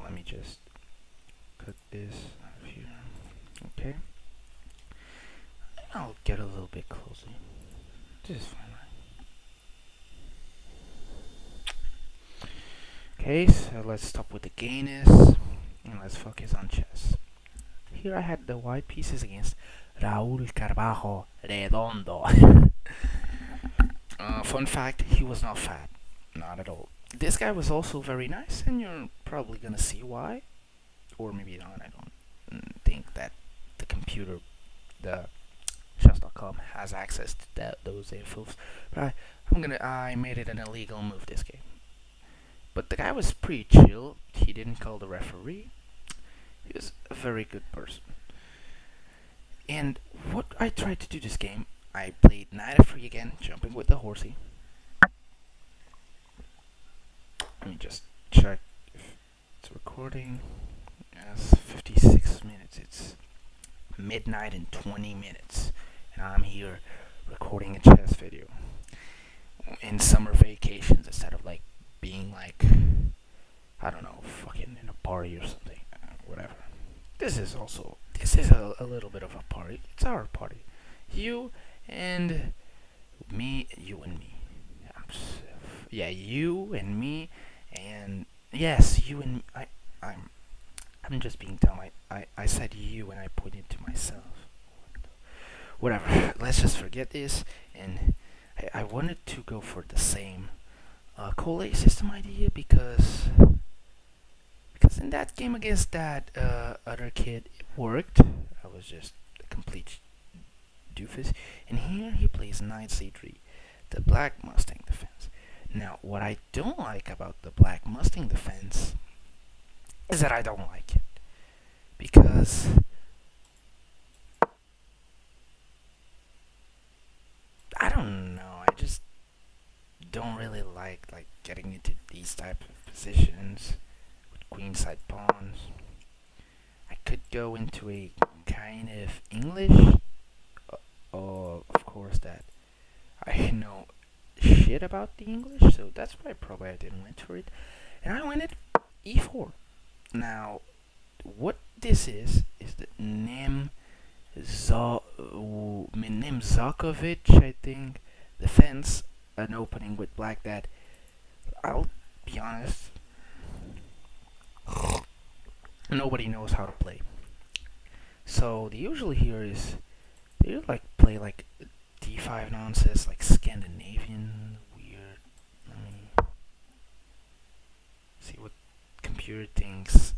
let me just cut this out of here. Okay. I'll get a little bit closer. This is fine, right? Okay, so let's stop with the gayness and let's focus on chess. Here I had the white pieces against Raúl Carvalho Redondo. Fun fact, he was not fat. Not at all. This guy was also very nice, and you're probably gonna see why. Or maybe not, I don't think that the computer, the chess.com, has access to those infos. But I made it an illegal move this game. But the guy was pretty chill. He didn't call the referee. He was a very good person. And what I tried to do this game, I played knight f3 again, jumping with the horsey. Let me just check if it's recording. Yes, 56 minutes. It's midnight and 20 minutes. And I'm here recording a chess video in summer vacations instead of like being like, I don't know, fucking in a party or something. Whatever. This is a little bit of a party. It's our party. You and me. You and me. Yeah, you and me. And yes, you and I'm just being dumb. I said you and I pointed to myself. Whatever. Let's just forget this. And I wanted to go for the same collate system idea because in that game against that other kid it worked. I was just a complete doofus. And here he plays knight c3, the black Mustang defense. Now, what I don't like about the black Mustang defense is that I don't like it because I don't know. I just don't really like getting into these type of positions with queenside pawns. I could go into a kind of English, of course that I know shit about the English, so that's why probably I didn't went for it. And I went it e4. Now, what this is the Zakovic, I think, defense, an opening with black that, I'll be honest, nobody knows how to play. So the usual here is they like play like d5 nonsense, like Scandinavian weird. Let me see what computer thinks.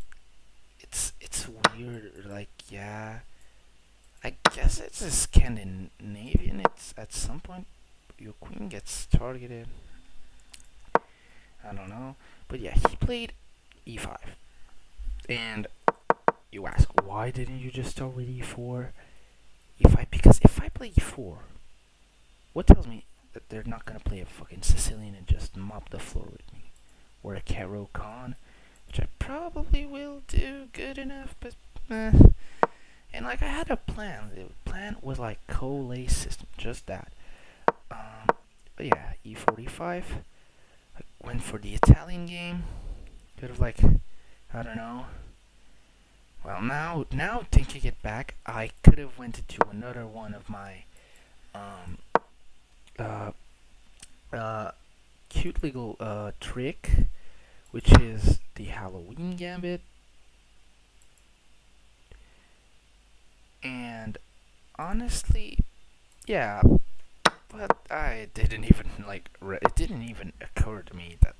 It's weird. Like, yeah, I guess it's a Scandinavian. It's at some point your queen gets targeted. I don't know, but yeah, he played e5, and you ask why didn't you just start with e4? Because if I play e4, what tells me that they're not gonna play a fucking Sicilian and just mop the floor with me, or a Caro Con, which I probably will do good enough, but and like I had a plan. The plan was like collate system, just that. But yeah, e45. I went for the Italian game. Could have like, I don't know. Well, now thinking it back, I could have went into another one of my uh, cute little trick, which is the Halloween Gambit. And honestly, yeah, but I didn't even it didn't even occur to me that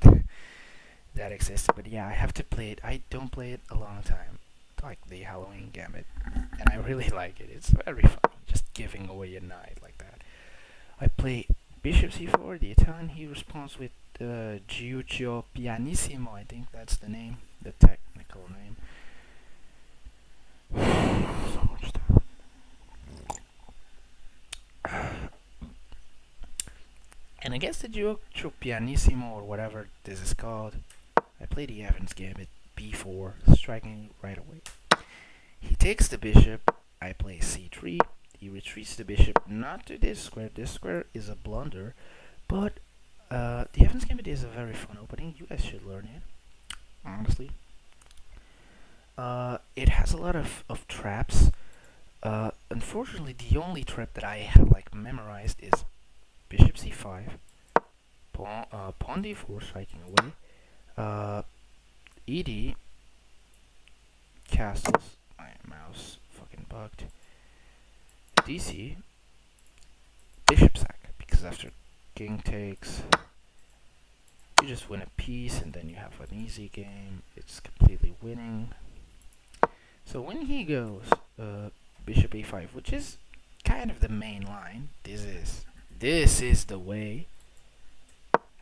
that existed. But yeah, I have to play it. I don't play it a long time, like the Halloween Gambit, and I really like it. It's very funny, just giving away a knight like that. I play Bishop c4. The Italian, he responds with Giuccio Pianissimo. I think that's the name, the technical name. So much time. And against the Giuccio Pianissimo, or whatever this is called, I play the Evans Gambit b4, striking right away. He takes the bishop. I play c3. He retreats the bishop not to this square. This square is a blunder, but the Evans Gambit is a very fun opening. You guys should learn it, honestly. It has a lot of traps. Unfortunately, the only trap that I have like memorized is bishop c5, pawn d4, striking away, ed, castles. My mouse fucking bugged. dc, bishop sack, because after king takes, you just win a piece and then you have an easy game. It's completely winning. So when he goes bishop a5, which is kind of the main line, this is the way.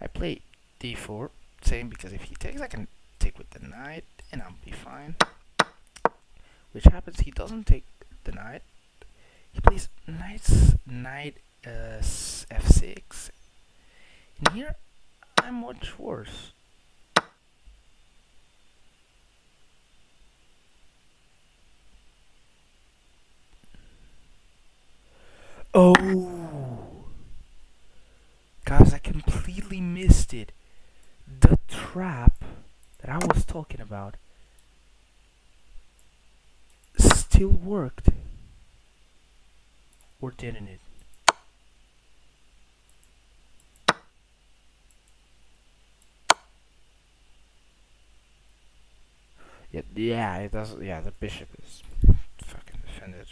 I play d4, same, because if he takes I can take with the knight and I'll be fine. Which happens, he doesn't take the knight. He plays knight f6. And here I'm much worse. Oh, guys, I completely missed it. The trap that I was talking about still worked. Or didn't it? Yeah, it does. Yeah, the bishop is fucking defended.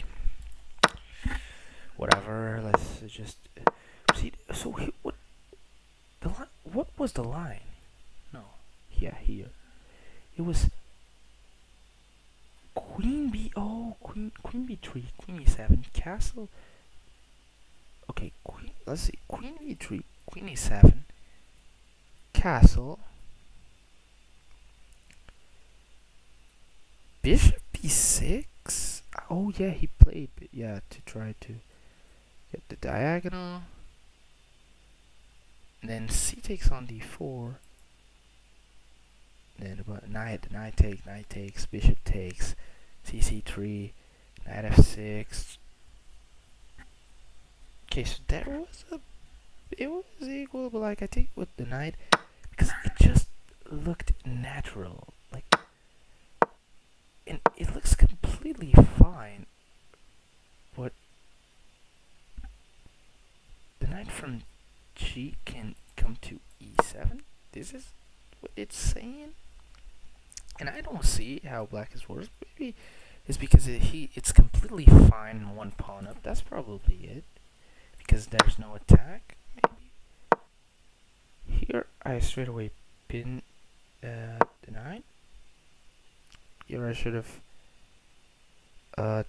Whatever. Let's just see. So what the line? What was the line? No. Yeah, here. It was queen b. Oh, queen b3, queen e7, castle. Okay, queen. Let's see. Queen b3, queen e7, castle. Bishop b6. Oh yeah, he played. Yeah, to try to get the diagonal. And then c takes on d4. Then knight takes, bishop takes, cc3, knight f6. Okay, so it was equal, but like I take with the knight because it just looked natural, like, and it looks completely fine. But the knight from g can come to e7. This is what it's saying. And I don't see how black is worse. Maybe it's because it's completely fine in one pawn up. That's probably it. Because there's no attack, maybe. Here I straight away pin the knight. Here I should have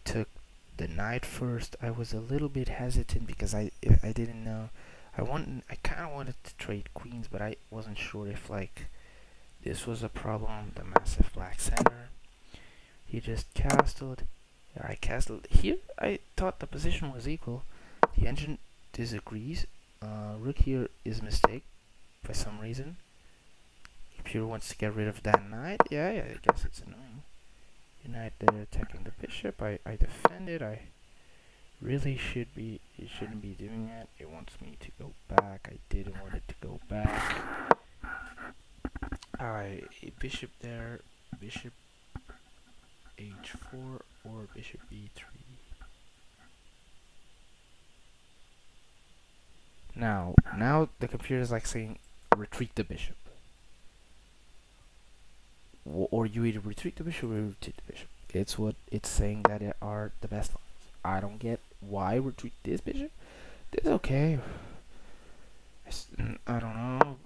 took the knight first. I was a little bit hesitant because I didn't know. I kind of wanted to trade queens, but I wasn't sure if like this was a problem. The massive black center. He just castled. I castled. Here I thought the position was equal. The engine disagrees. Rook here is a mistake for some reason. Pure wants to get rid of that knight. Yeah, I guess it's annoying. Knight there attacking the bishop. I defended. I really shouldn't be doing that. It wants me to go back. I didn't want it to go back. Bishop there, bishop h4 or bishop b3. Now the computer is like saying retreat the bishop. Or you either retreat the bishop or retreat the bishop. It's what it's saying that it are the best lines. I don't get why retreat this bishop. This is okay. I don't know.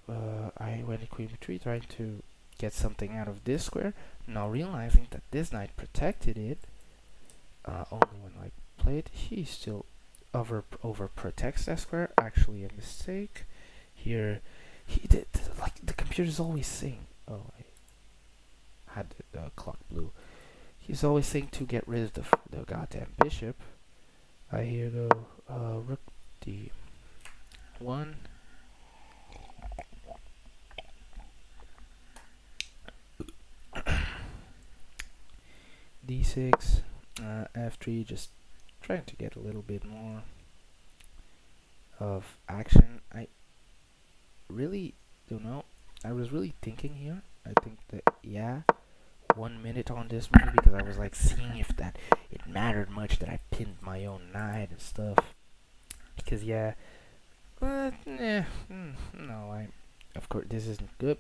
I went to queen b3 trying to get something out of this square. Now realizing that this knight protected it. Only when I played, he still over protects that square. Actually, a mistake. Here, he did like the computer's always saying. Oh, I had the clock blue. He's always saying to get rid of the goddamn bishop. I hear go rook d1. d6, f3, just trying to get a little bit more of action. I really don't know. I was really thinking here. I think that, yeah, 1 minute on this movie because I was like seeing if that it mattered much that I pinned my own knight and stuff. Because yeah, but no, of course this isn't good.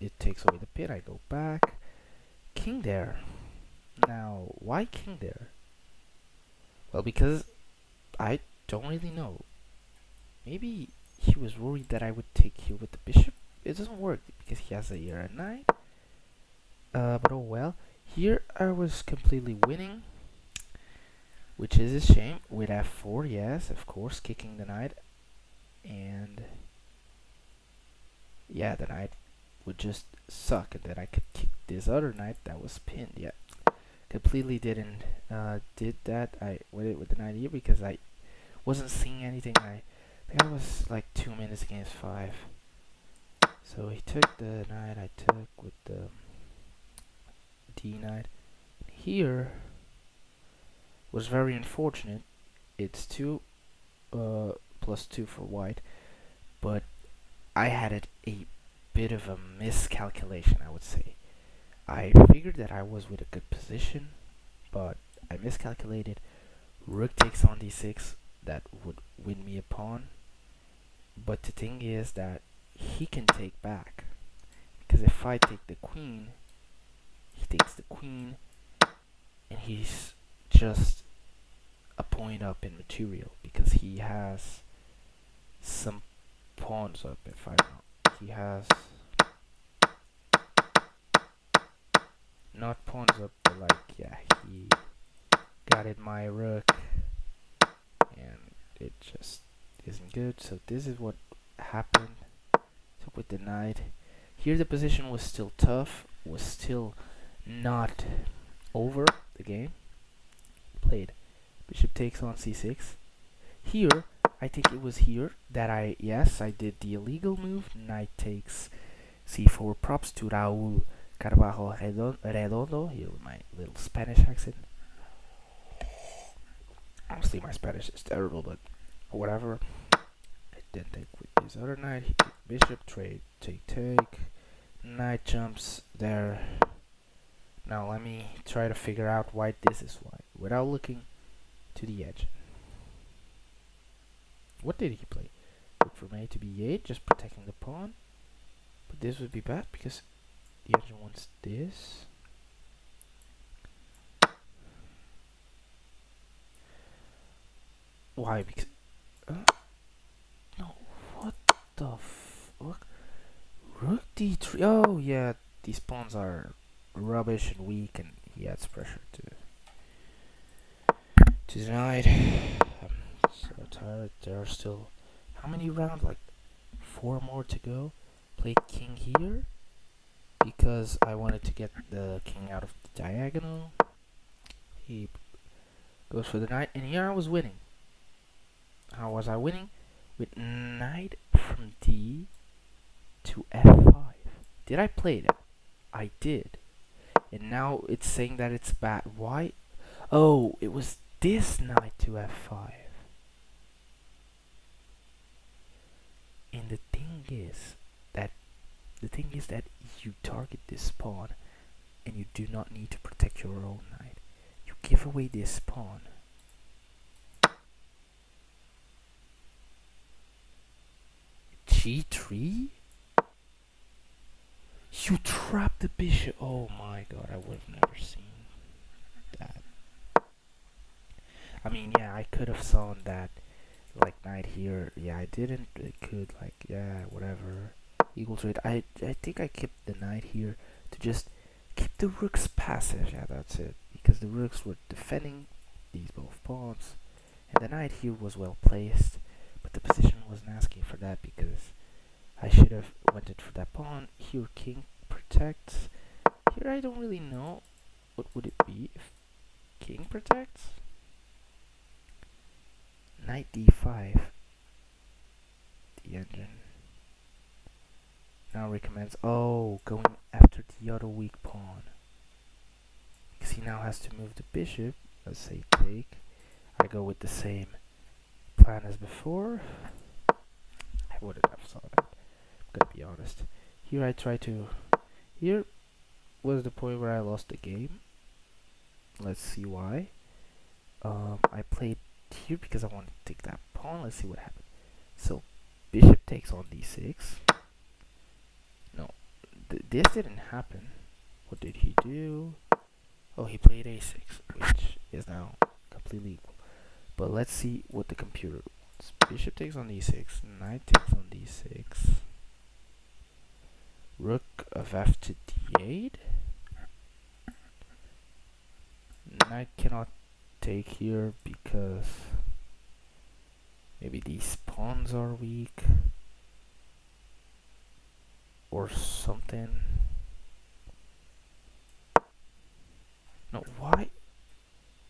It takes away the pin. I go back. King there. Now, why king there? Well, because I don't really know. Maybe he was worried that I would take here with the bishop. It doesn't work because he has a year and knight. But oh well. Here I was completely winning, which is a shame. With f4, yes, of course, kicking the knight, and yeah, the knight would just suck, and then I could kick this other knight that was pinned. Yeah, completely didn't did that. I went it with the knight here because I wasn't seeing anything. I think I was like 2 minutes against 5. So he took the knight. I took with the d knight. Here was very unfortunate. It's 2 plus 2 for white, but I had a bit of a miscalculation, I would say. I figured that I was with a good position, but I miscalculated. Rook takes on d6, that would win me a pawn. But the thing is that he can take back, because if I take the queen, he takes the queen, and he's just a point up in material, because he has some pawns up. If I know, he has not pawns up, but like, yeah, he got in my rook, and it just isn't good. So this is what happened. So with the knight here, the position was still tough, was still not over the game. Played bishop takes on c6. Here I think it was here that I did the illegal move. Knight takes c4. Props to Raul Carvalho Redondo here with my little Spanish accent. Honestly, my Spanish is terrible, but whatever. I then take with this other knight. He took bishop, trade, take. Knight jumps there. Now let me try to figure out why this is why, without looking to the edge. What did he play? Rook from A to B8, just protecting the pawn. But this would be bad because the engine wants this. Why? Because no, what the fuck? Rook d3. Oh yeah, these pawns are rubbish and weak, and he adds pressure to the knight. I'm so tired. There are still how many rounds? Like 4 more to go. Play king here because I wanted to get the king out of the diagonal. He goes for the knight, and here I was winning. How was I winning? With knight from D to F5. Did I play that? I did. And now it's saying that it's bad. Why? Oh, it was this knight to F5. And the thing is that you target this pawn, and you do not need to protect your own knight. You give away this pawn. G3? You trap the bishop. Oh my god, I would have never seen that. I mean, yeah, I could have sawn that, like, knight here. Yeah, I didn't. I could, like, yeah, whatever. Equal trade. I think I kept the knight here to just keep the rooks passive. Yeah, that's it. Because the rooks were defending these both pawns, and the knight here was well placed, but the position wasn't asking for that because I should have went it for that pawn. Here king protects. Here I don't really know what would it be if king protects. Knight d5. The engine now recommends going after the other weak pawn, because he now has to move the bishop. Let's say take. I go with the same plan as before. I wouldn't have saw that, I'm gonna be honest. Here I try to. Here was the point where I lost the game. Let's see why. I played here because I wanted to take that pawn. Let's see what happened. So bishop takes on d6. No, this didn't happen. What did he do? Oh, he played a6, which is now completely equal. But let's see what the computer wants. Bishop takes on d6, knight takes on d6, rook of f to d8. Knight cannot take here because maybe these pawns are weak or something. No, why?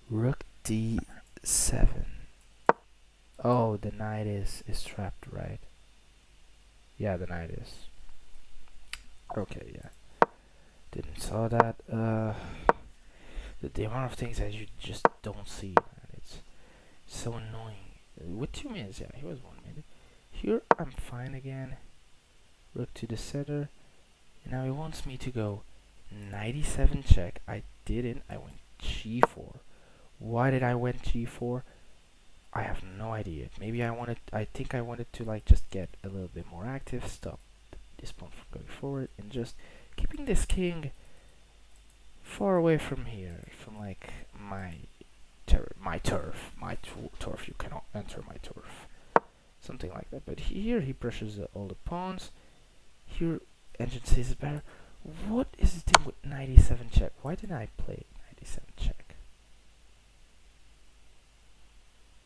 Rook d7. Oh, the knight is trapped, right? Yeah, the knight is. Okay, yeah. Didn't saw that. The amount of things that you just don't see, man. It's so annoying. With 2 minutes, yeah, he was 1 minute. Here, I'm fine again. Rook to the center. And now he wants me to go 97 check. I didn't. I went g4. Why did I went g4? I have no idea. Maybe I think I wanted to like just get a little bit more active, stop this pawn from going forward, and just keeping this king far away from here, from like my turf. You cannot enter my turf. Something like that. But here he pressures all the pawns. Here engine says it's better. What is the thing with 97 check? Why didn't I play 97 check?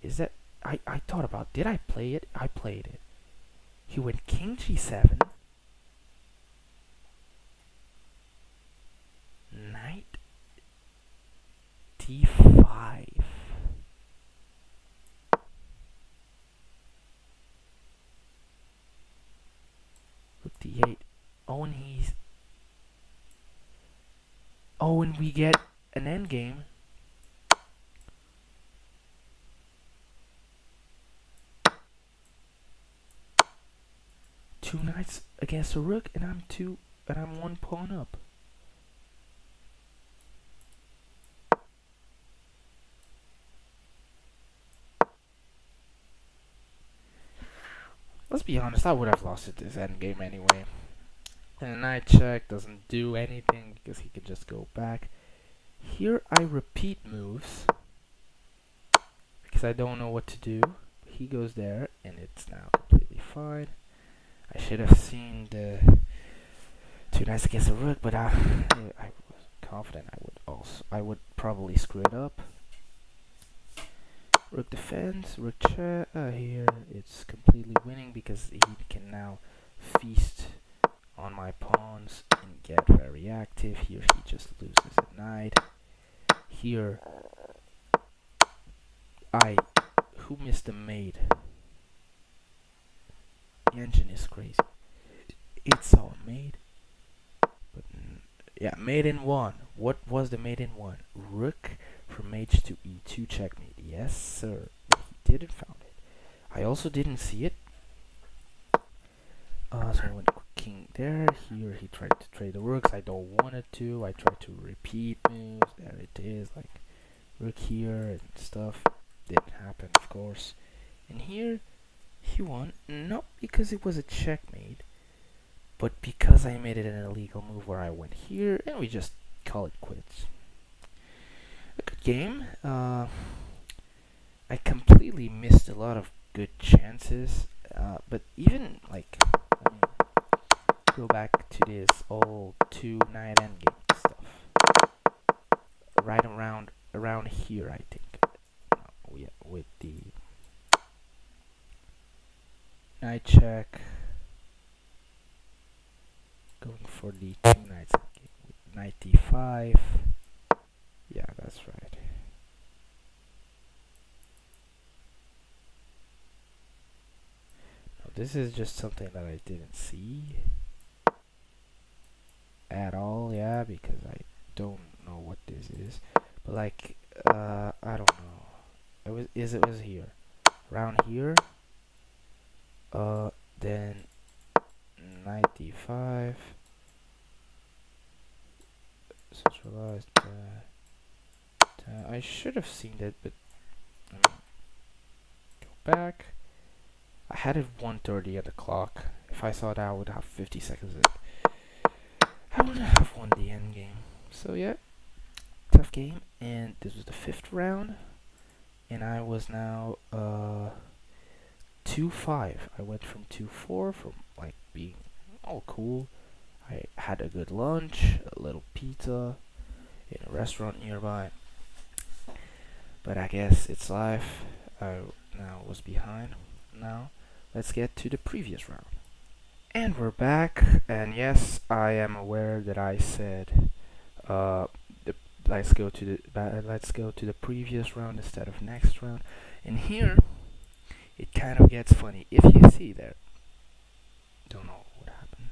Is that I thought about, did I play it? I played it. He went king g7, knight d5. Rook d8. Oh, and and we get an endgame. Two knights against a rook, and I'm 1 pawn up. Let's be honest, I would have lost it this endgame anyway. And a knight check doesn't do anything because he can just go back. Here I repeat moves because I don't know what to do. He goes there, and it's now completely fine. I should have seen the 2 knights against a rook, but I was confident I would probably screw it up. Rook defense, rook check. Here it's completely winning because he can now feast on my pawns and get very active. Here he just loses a knight. Here who missed the mate? The engine is crazy. It's all mate. But yeah, mate in 1. What was the mate in 1? Rook from h to e2 checkmate. Yes, sir. But he didn't found it. I also didn't see it. So I went king there. Here he tried to trade the rooks. I don't want it to. I tried to repeat moves. There it is. Like rook here and stuff. Didn't happen, of course. And here he won. Not because it was a checkmate, but because I made it an illegal move where I went here and we just call it quits. A good game. I completely missed a lot of good chances, but even like, let me go back to this old 2 knight endgame stuff. Right around here, I think. Yeah, with the knight check, going for the 2 knights endgame with knight d5. Yeah, that's right. Now, this is just something that I didn't see at all, yeah, because I don't know what this is. But like, I don't know. It was here, around here. Then knight d5. Centralized. I should have seen that, but back. I had it 1:30 at the clock. If I saw that, I would have 50 seconds. I wouldn't have won the end game. So yeah, tough game. And this was the fifth round, and I was now 2-5. I went from 2-4 from like being all cool. I had a good lunch, a little pizza in a restaurant nearby. But I guess it's life. I now was behind. Now let's get to the previous round. And we're back. And yes, I am aware that I said the let's go to the previous round instead of next round. And here it kind of gets funny. If you see there, don't know what happened.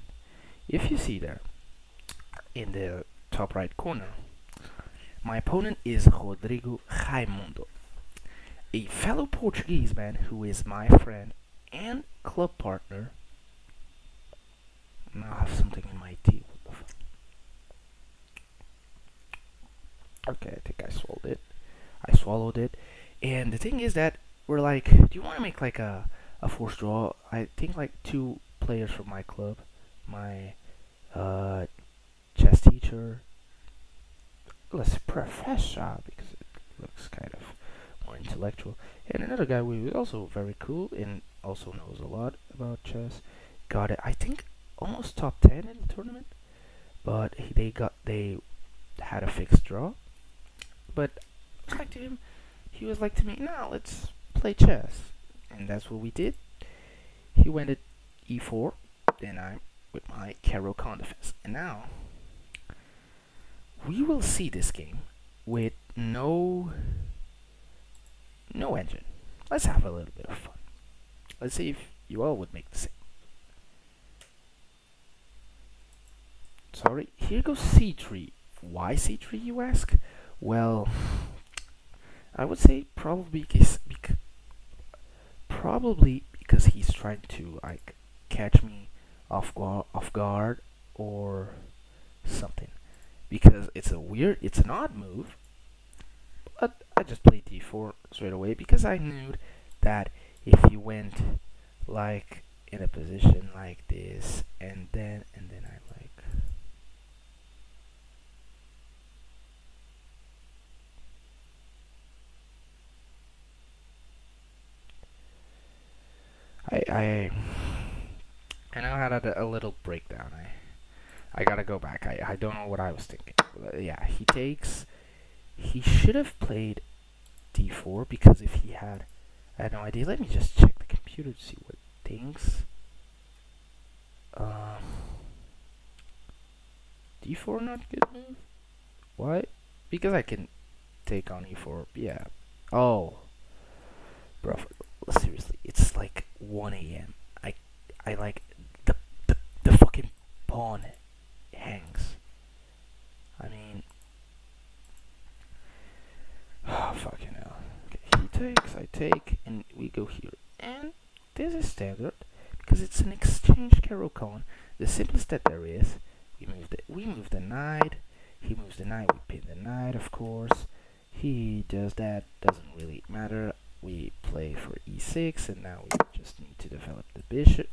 If you see there in the top right corner, my opponent is Rodrigo Raimundo, a fellow Portuguese man who is my friend and club partner. Now I have something in my teeth. Okay, I think I swallowed it. And the thing is that we're like, do you want to make like a forced draw? I think like two players from my club, my chess teacher, let's say professor because it looks kind of more intellectual, and another guy who is also very cool and also knows a lot about chess. Got it. I think almost top 10 in the tournament, but they had a fixed draw. But like to him, he was like to me, "No, let's play chess," and that's what we did. He went at e4, then I with my Caro-Kann defense, and now we will see this game with no engine. Let's have a little bit of fun. Let's see if you all would make the same. Sorry, here goes c3. Why c3, you ask? Well, I would say probably because he's trying to like catch me off guard or something. Because it's an odd move, but I just played d4 straight away because I knew that if you went like in a position like this and then I now had a little breakdown. I gotta go back. I don't know what I was thinking. Yeah, he takes. He should have played d4 because if he had, I had no idea. Let me just check the computer to see what it thinks. D4 not good move. Why? Because I can take on e4. Yeah. Oh, bro. Seriously, it's like 1 a.m. I like the fucking pawn hangs. I mean, oh fucking hell. Okay, he takes, I take, and we go here. And this is standard because it's an exchange Caro-Kann. The simplest that there is. We move the knight. He moves the knight. We pin the knight, of course. He does that. Doesn't really matter. We play for e6, and now we just need to develop the bishop,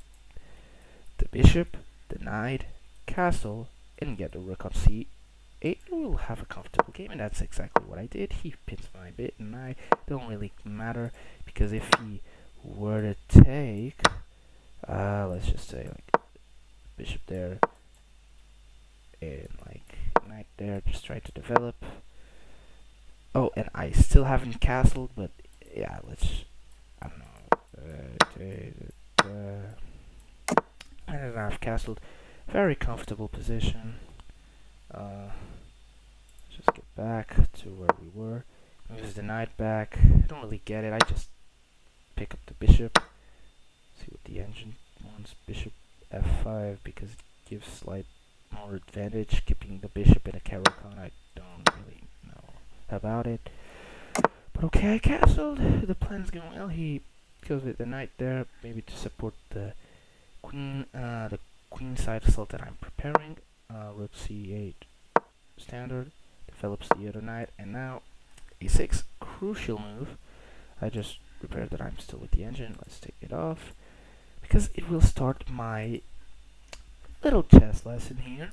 the knight, castle, and get the rook on c8. We'll have a comfortable game, and that's exactly what I did. He pins my bit, and I don't really matter because if he were to take, let's just say like bishop there, and like knight there, just try to develop. Oh, and I still haven't castled, but yeah, I don't know. I don't know, I've castled. Very comfortable position. Just get back to where we were. Moves the knight back. I don't really get it. I just pick up the bishop. See what the engine wants. Bishop f5 because it gives slight more advantage. Keeping the bishop in a Caro-Kann, I don't really know about it. But okay, I castled. The plan's going well. He goes with the knight there, maybe to support the queen side assault that I'm preparing. Rook c8 standard, develops the other knight, and now a6 crucial move. I just repair that I'm still with the engine. Let's take it off because it will start my little chess lesson here.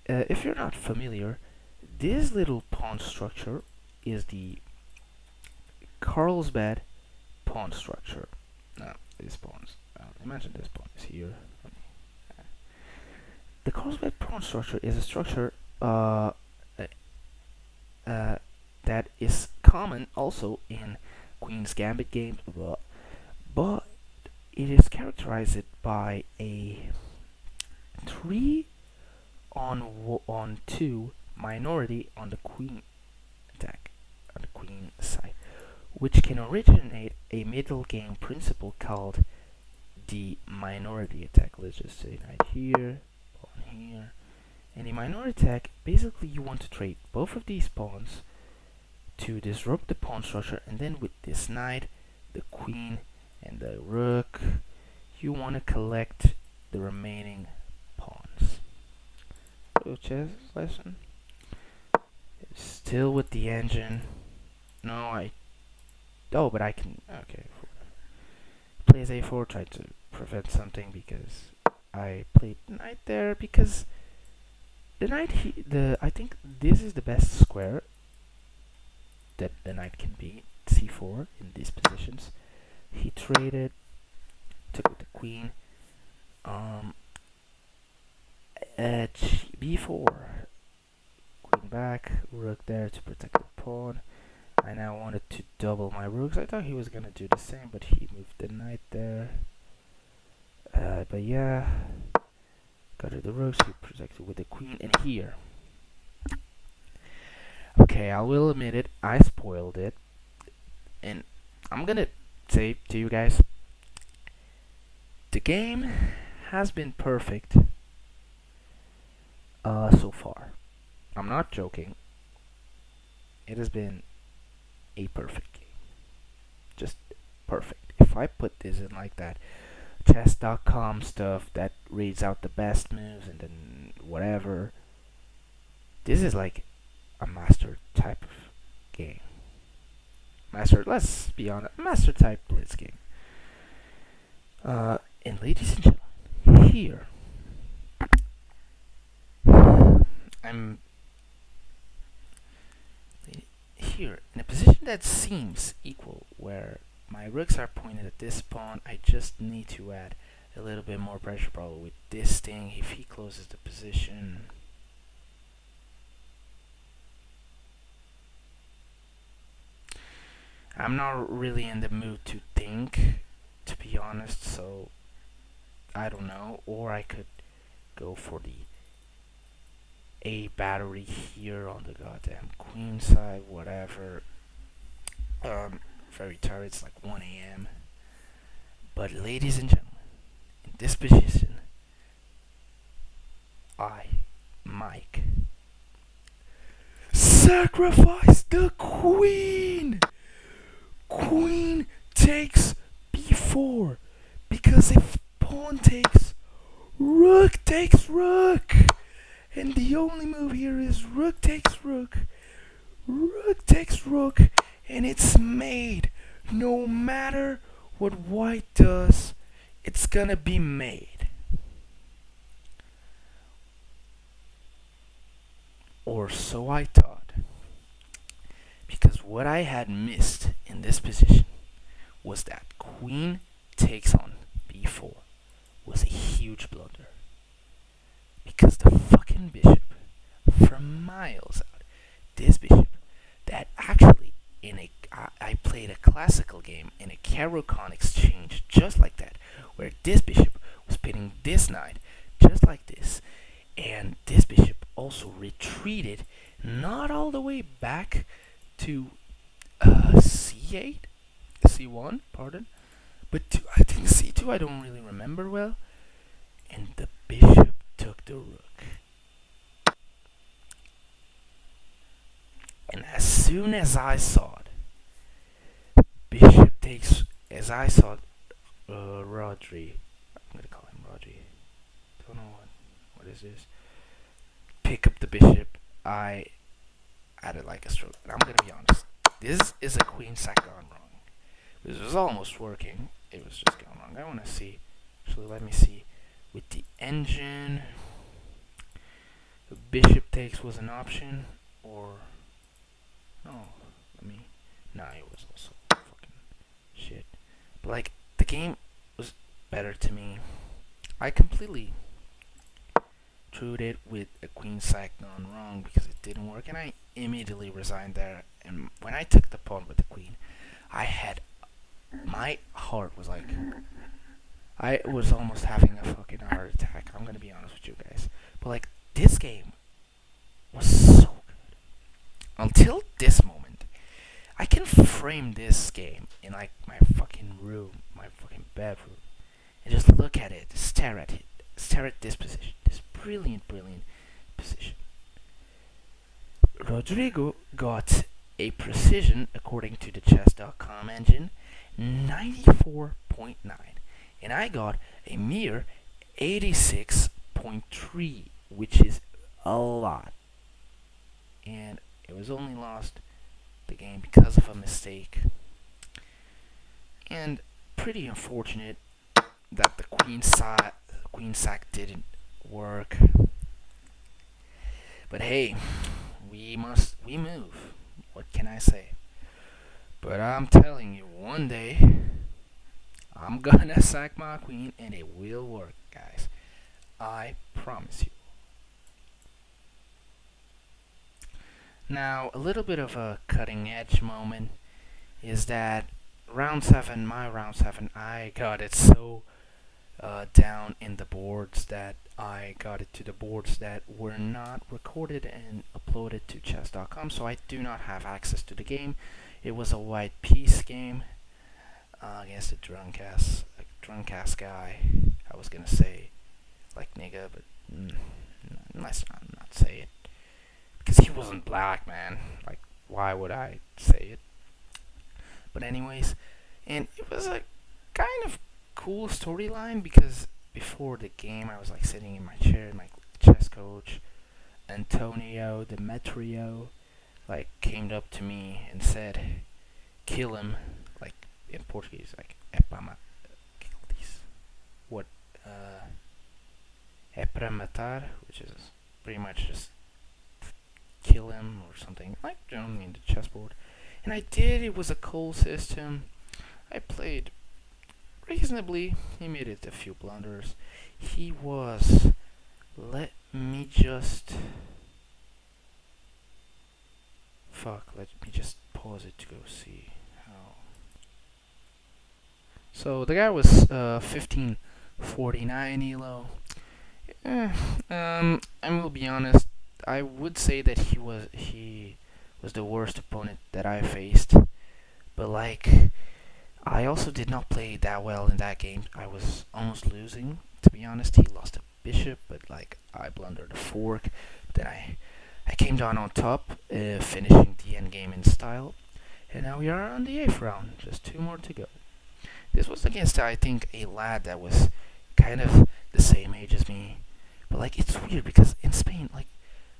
If you're not familiar, this little pawn structure is the Carlsbad pawn structure. Now, this pawn's, imagine this pawn is here. The Carlsbad pawn structure is a structure that is common also in Queen's Gambit games, but it is characterized by a 3 on 2 minority on the queen attack, on the queen side, which can originate a middle game principle called the minority attack. Let's just say right here, pawn here. And the minority attack, basically you want to trade both of these pawns to disrupt the pawn structure, and then with this knight, the queen, and the rook, you want to collect the remaining pawns. So chess lesson. Still with the engine. But I can. Okay. Plays a4, tried to prevent something because I played knight there because the knight. I think this is the best square that the knight can be. C4 in these positions. He traded, took with the queen. B4. Queen back, rook there to protect the pawn. I now wanted to double my rooks. I thought he was gonna do the same, but he moved the knight there. But yeah, got rid of the rooks. He protected with the queen, and here. Okay, I will admit it. I spoiled it, and I'm gonna say to you guys, the game has been perfect so far. I'm not joking. It has been a perfect game. Just perfect. If I put this in like that chess.com stuff that reads out the best moves and then whatever, this is like a master type of game. Let's be honest, master type blitz game. And ladies and gentlemen, here I'm here in a position that seems equal, where my rooks are pointed at this pawn. I just need to add a little bit more pressure probably with this thing if he closes the position. I'm not really in the mood to think, to be honest, so I don't know. Or I could go for the A battery here on the goddamn queen side, whatever. Very tired, it's like 1 a.m. But ladies and gentlemen, in this position, I, Mike, sacrifice the queen! Queen takes b4, because if pawn takes, rook takes rook, and the only move here is rook takes rook, rook takes rook, and it's made. No matter what white does, it's gonna be made. Or so I thought. Because what I had missed in this position was that queen takes on b4 was a huge blunder. Because the fucking bishop, from miles out, this bishop, that actually I played a classical game in a Caro-Kann exchange just like that, where this bishop was pitting this knight just like this, and this bishop also retreated not all the way back to c8, c1, pardon, but to, I think c2, I don't really remember well, and the bishop took the rook. And as soon as I saw it, bishop takes, as I saw Rodri, I'm gonna call him Rodri, don't know what is this, pick up the bishop, I added like a stroke. And I'm gonna be honest, this is a queen sack gone wrong. This was almost working. It was just going wrong. I want to see. Actually, let me see. With the engine, the bishop takes was an option, or no? Let me. Nah, it was also fucking shit. But like the game was better to me. I completely threw it with a queen sack gone wrong because it didn't work, and I immediately resigned there. And when I took the pawn with the queen, I had my heart was like I was almost having a fucking heart attack. I'm gonna be honest with you guys, but like this game was so good until this moment. I can frame this game in like my fucking room, my fucking bedroom, and just look at it, stare at this position, this brilliant, brilliant position. Rodrigo got a precision, according to the chess.com engine, 94.9, and I got a mere 86.3, which is a lot. And it was only lost the game because of a mistake. And pretty unfortunate that the queen sack didn't work. But hey, we move. What can I say? But I'm telling you, one day I'm gonna sack my queen and it will work, guys. I promise you. Now, a little bit of a cutting edge moment is that my round 7, I got it so down in the boards that I got it to the boards that were not recorded and uploaded to chess.com, so I do not have access to the game. It was a white piece game against a drunk ass guy. I was gonna say like nigga, but let's not say it because he wasn't black, man. Like, why would I say it? But anyways, and it was a kind of cool storyline because before the game I was like sitting in my chair, my chess coach Antonio Demetrio like came up to me and said, "Kill him," like in Portuguese, like "Epama, kill this." What é para matar, which is pretty much just kill him or something, like generally in the chessboard. And I did. It was a cool system. I played reasonably. He made it a few blunders. He was. Let me just. Fuck. Let me just pause it to go see how. So the guy was 1549 elo. I will be honest. I would say that he was the worst opponent that I faced. But like, I also did not play that well in that game. I was almost losing, to be honest. He lost a bishop, but like I blundered a fork. Then I came down on top, finishing the endgame in style. And now we are on the 8th round. Just 2 more to go. This was against, I think, a lad that was kind of the same age as me. But like, it's weird because in Spain, like,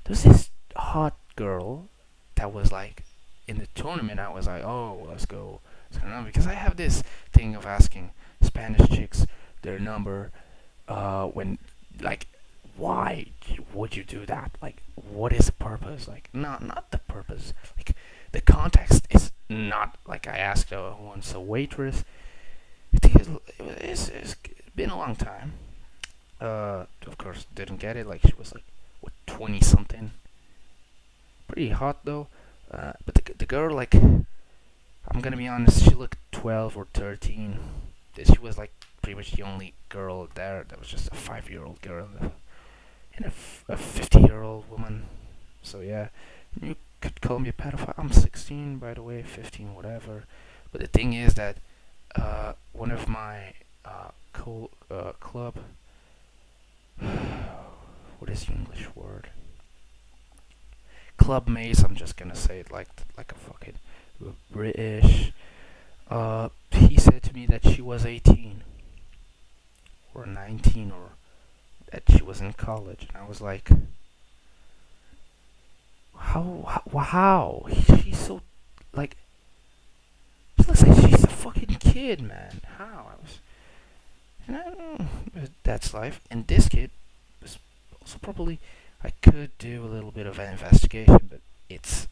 there's this hot girl that was like in the tournament. I was like, oh, let's go. Because I have this thing of asking Spanish chicks their number when, like, why would you do that? Like, what is the purpose? Like, not the purpose. Like, the context is not like I asked once a waitress. I think it's been a long time. Of course, didn't get it. Like, she was like, what, 20 something? Pretty hot though. But the girl, like, I'm gonna be honest, she looked 12 or 13. She was like pretty much the only girl there. That was just a 5-year-old girl and a 50-year-old woman. So yeah, you could call me a pedophile. I'm 16, by the way, 15, whatever. But the thing is that one of my club. What is the English word? Club mates. I'm just gonna say it like a fucking British. He said to me that she was 18 or 19 or that she was in college, and I was like, how? She's so like. She looks like she's a fucking kid, man. How I was, and I don't know, but that's life. And this kid was also probably. I could do a little bit of an investigation, but it's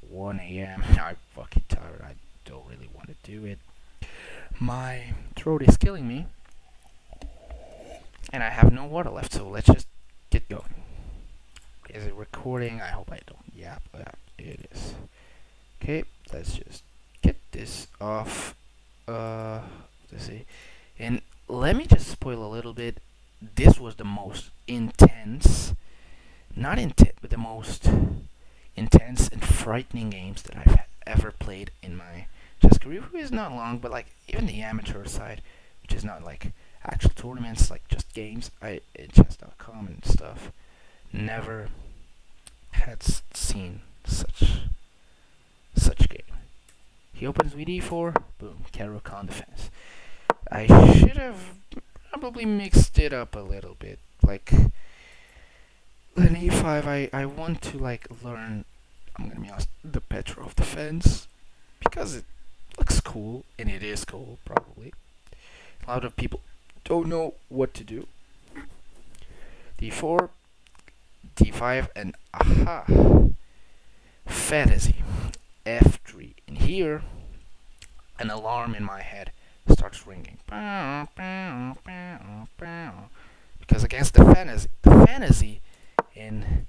1 a.m. I'm fucking tired. I don't really want to do it. My throat is killing me, and I have no water left. So let's just get going. Is it recording? I hope I don't. Yeah, it is. Okay, let's just get this off. Let's see. And let me just spoil a little bit. This was the most intense, not intense, but the most intense and frightening games that I've ever played in my chess career. Who is not long, but like even the amateur side, which is not like actual tournaments, like just games. I chess.com and stuff. Never had seen such game. He opens with e4, boom, Caro-Kann defense. I should have probably mixed it up a little bit. Like, an e5, I want to, like, learn, I'm gonna be honest, the Petrov defense. Because it looks cool, and it is cool, probably. A lot of people don't know what to do. d4, d5, and aha, fantasy, f3. And here, an alarm in my head starts ringing. Because against the fantasy in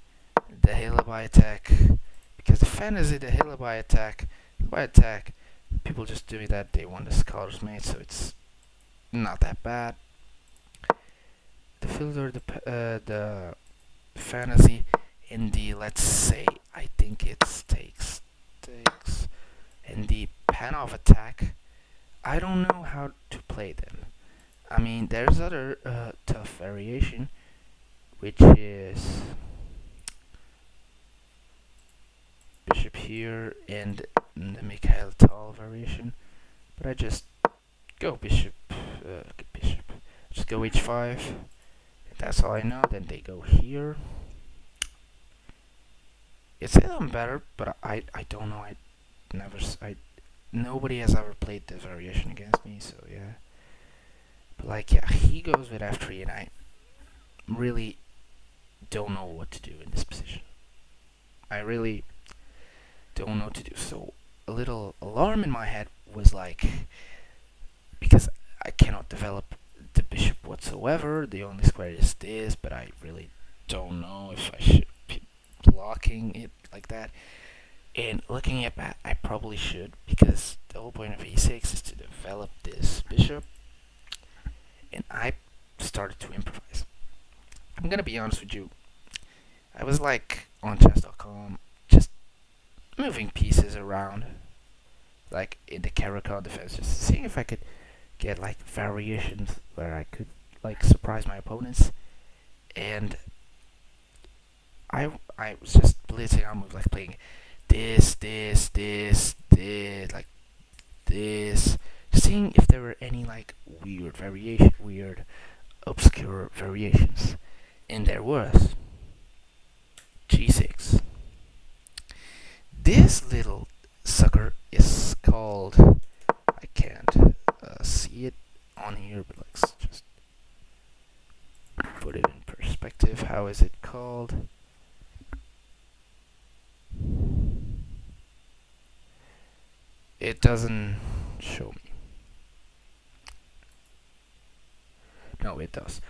the Hillaby attack, because the fantasy, the Hillaby attack, people just do that, they want the scholar's mate, so it's not that bad. The filter, the fantasy in the, let's say, I think it's takes, and the Panov attack, I don't know how to play them. I mean, there's other tough variation, which is bishop here and the Mikhail Tal variation. But I just go bishop, just go h5. That's all I know. Then they go here. It's a little better, but I don't know. Nobody has ever played this variation against me, so yeah. But like, yeah, he goes with f3, and I really don't know what to do in this position. I really don't know what to do. So a little alarm in my head was like, because I cannot develop the bishop whatsoever. The only square is this, but I really don't know if I should be blocking it like that. And looking at that, I probably should, because the whole point of e6 is to develop this bishop. And I started to improvise. I'm gonna be honest with you. I was like on chess.com, just moving pieces around, like in the Caro-Kann defense, just seeing if I could get like variations where I could like surprise my opponents. And I was just blitzing on moves, like playing this, like this, seeing if there were any like weird, obscure variations. And there was g6. This little sucker is called, I can't see it on here, but let's just put it in perspective. How is it called? It doesn't show me. No, it does.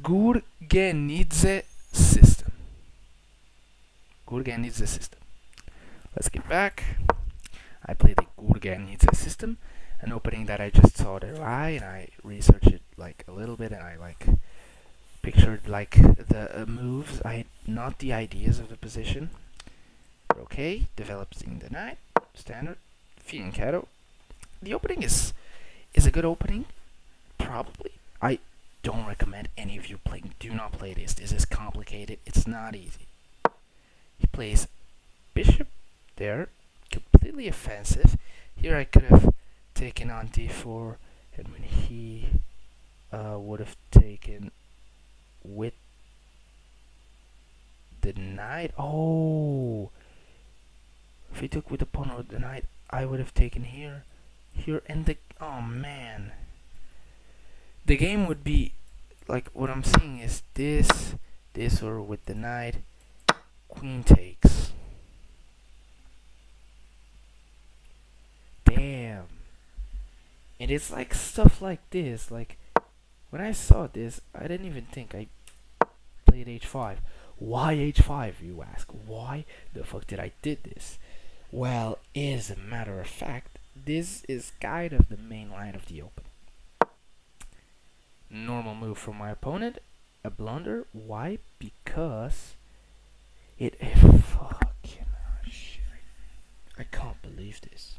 Gurgenidze system. Gurgenidze system. Let's get back. I played the Gurgenidze system, an opening that I just saw their eye, and I researched it like a little bit, and I like pictured like the moves. I not the ideas of the position. Okay, developing the knight, standard, fianchetto. The opening is a good opening, probably. I don't recommend any of you playing. Do not play this. This is complicated. It's not easy. He plays bishop there, completely offensive. Here I could have taken on d4, and when he would have taken with the knight. Oh, if he took with the pawn or the knight, I would have taken here, here, and the oh man, the game would be like what I'm seeing is this, or with the knight, queen takes. Damn. And it's like stuff like this. Like when I saw this, I didn't even think I played h5. Why h5? You ask. Why the fuck did I did this? Well, as a matter of fact, this is kind of the main line of the open. Normal move from my opponent, a blunder. Why? Because it fucking shit. I can't believe this.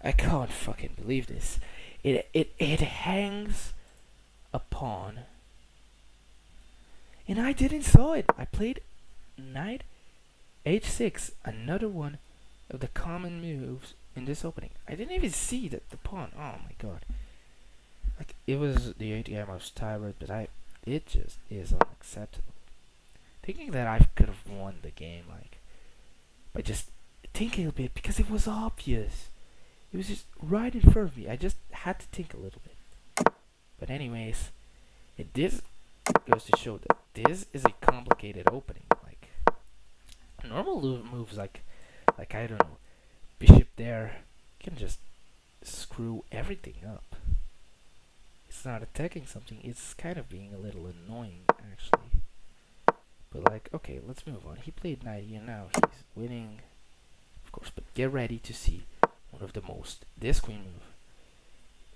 I can't fucking believe this. It hangs a pawn, and I didn't saw it. I played knight h6, another one of the common moves in this opening. I didn't even see that the pawn. Oh my god! Like it was the 8 game. I was tired, but it just is unacceptable. Thinking that I could have won the game, like by just thinking a bit, because it was obvious. It was just right in front of me. I just had to think a little bit. But anyways, this goes to show that this is a complicated opening. Like normal moves, like I don't know, bishop there can just screw everything up. It's not attacking something. It's kind of being a little annoying, actually. But like, okay, let's move on. He played knight here now. He's winning, of course. But get ready to see one of the most. This queen move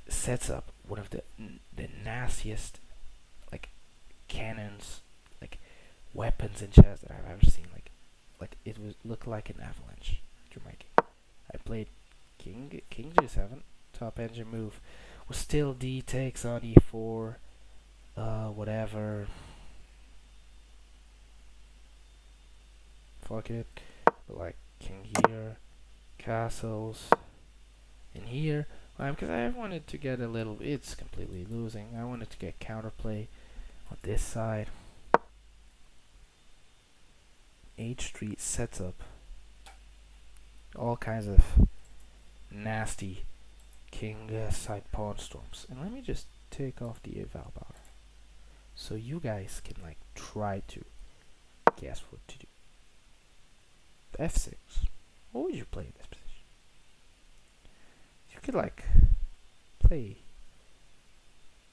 sets up one of the nastiest like cannons, like weapons in chess that I've ever seen. Like it was looked like an avalanche. Jamaican. I played king g7. Top engine move was still d takes on e4. Whatever. Fuck it. But like king here, castles, and here. Because I wanted to get a little. It's completely losing. I wanted to get counterplay on this side. h3 sets up all kinds of nasty king side pawn storms. And let me just take off the eval bar so you guys can like try to guess what to do. f6. What would you play in this position? You could like play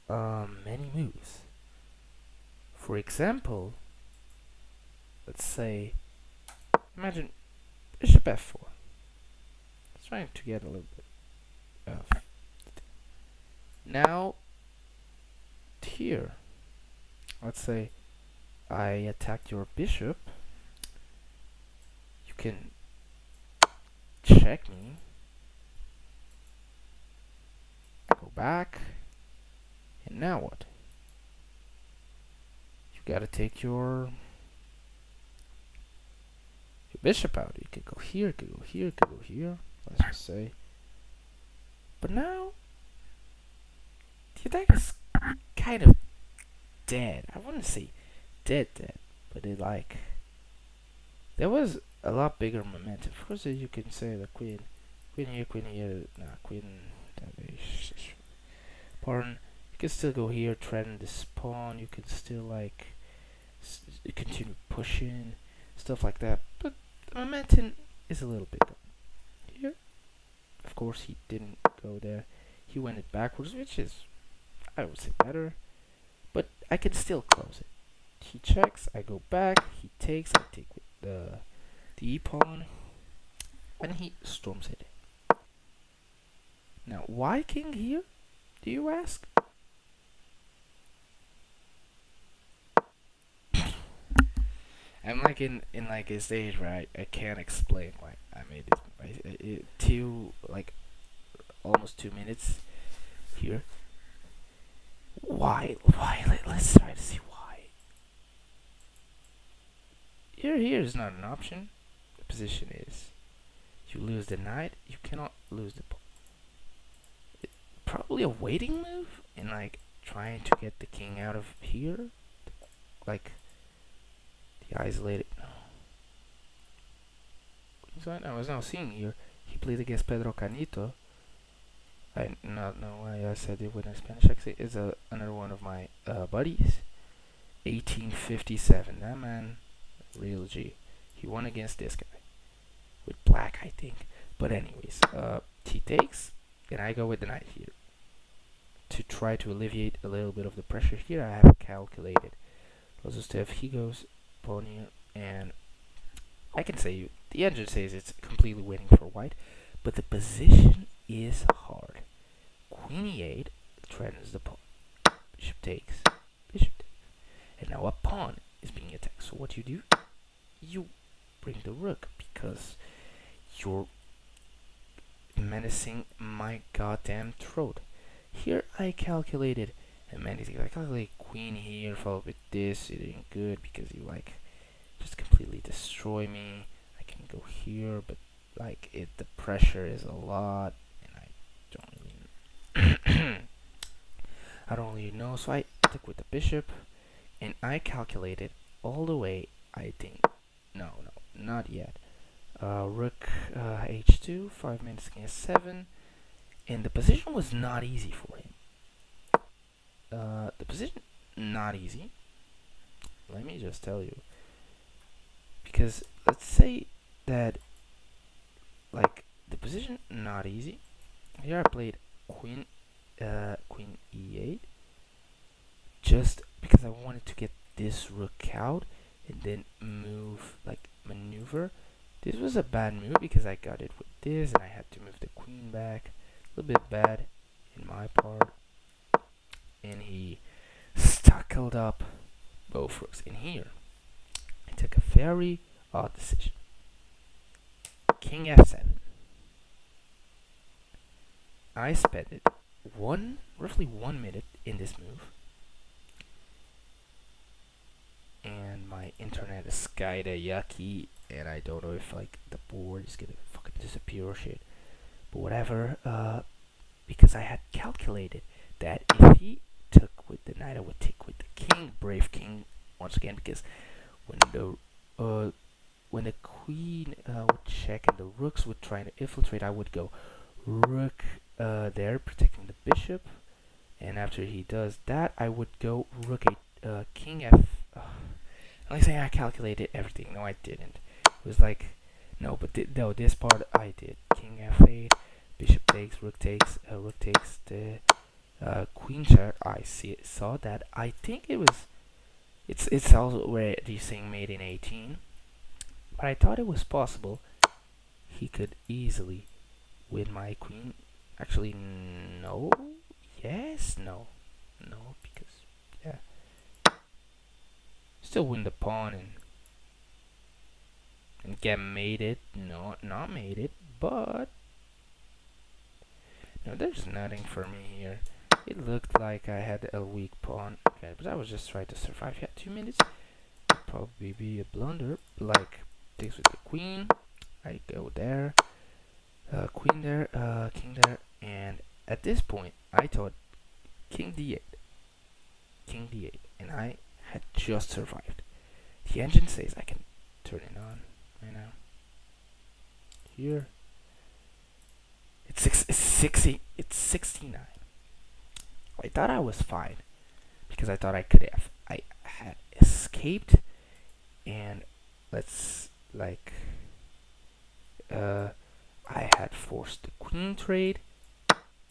many moves. For example, let's say, imagine bishop f4. Trying to get a little bit of. Now, here, let's say I attack your bishop. You can check me. Go back. And now what? You gotta take your bishop out. You could go here, you could go here, you could go here. Let's just say. But now, the attack is kind of dead. I wouldn't say dead, but it like there was a lot bigger momentum. Of course, you can say the queen here, nah, queen. Pardon. You can still go here, threaten this pawn. You can still like continue pushing, stuff like that. But the momentum is a little bit gone. Here, of course, he didn't go there. He went it backwards, which is, I would say, better. But I can still close it. He checks, I go back. He takes, I take with the e pawn, and he storms it. Now, why king here? Do you ask? I'm like in like a stage where I can't explain why I made this. Two like almost 2 minutes here. Why? Let's try to see why. Here is not an option. The position is you lose the knight. You cannot lose the pawn. Probably a waiting move and like trying to get the king out of here, like the isolated. No. So I was now seeing here. He played against Pedro Canito, I not know why I said it with a Spanish accent. Is another one of my buddies. 1857. That man, real G. He won against this guy with black, I think. But anyways, he takes, and I go with the knight here to try to alleviate a little bit of the pressure here. I have calculated. Let's just have he goes pawn here, and I can say the engine says it's completely winning for white, but the position is hard. Queen e8 threatens the pawn. Bishop takes. Bishop takes. And now a pawn is being attacked. So what you do? You bring the rook because you're menacing my goddamn throat. Here I calculated amenities. I calculated queen here followed with this. It ain't good because you like just completely destroy me. I can go here, but like the pressure is a lot, and I don't really I don't really know. So I took with the bishop, and I calculated all the way. I think no, not yet. Rook h2, 5 minutes against 7, and the position was not easy for him. The position not easy. Let me just tell you, because let's say that like the position not easy. Here I played queen e8 just because I wanted to get this rook out and then maneuver. This was a bad move because I got it with this and I had to move the queen back. A little bit bad in my part. And he stuckled up both rooks. And here, I took a very odd decision. King f7. I spent it roughly 1 minute in this move. And my internet is kinda yucky, and I don't know if like the board is gonna fucking disappear or shit. But whatever, because I had calculated that if he took with the knight, I would take with the king, brave king, once again, because when the queen would check and the rooks would try to infiltrate, I would go rook there, protecting the bishop, and after he does that, I would go rook king f. Like saying I calculated everything. No, I didn't. It was like no, but no, this part I did. King f8, bishop takes, rook takes the queen check. I saw that. I think it was. It's also where this thing made in 18, but I thought it was possible he could easily win my queen. Actually, no. Yes, no, because yeah, still win the pawn and get mated. No, not mated, but no, there's nothing for me here. It looked like I had a weak pawn. Okay, but I was just trying to survive. Yeah, 2 minutes. Would probably be a blunder. Like takes with the queen. I go there. Queen there. King there. And at this point, I thought king d8. King d8. And I had just survived. The engine says I can turn it on right now. Here. It's 60. It's 69. I thought I was fine because I thought I could have. I had escaped, and let's like I had forced the queen trade,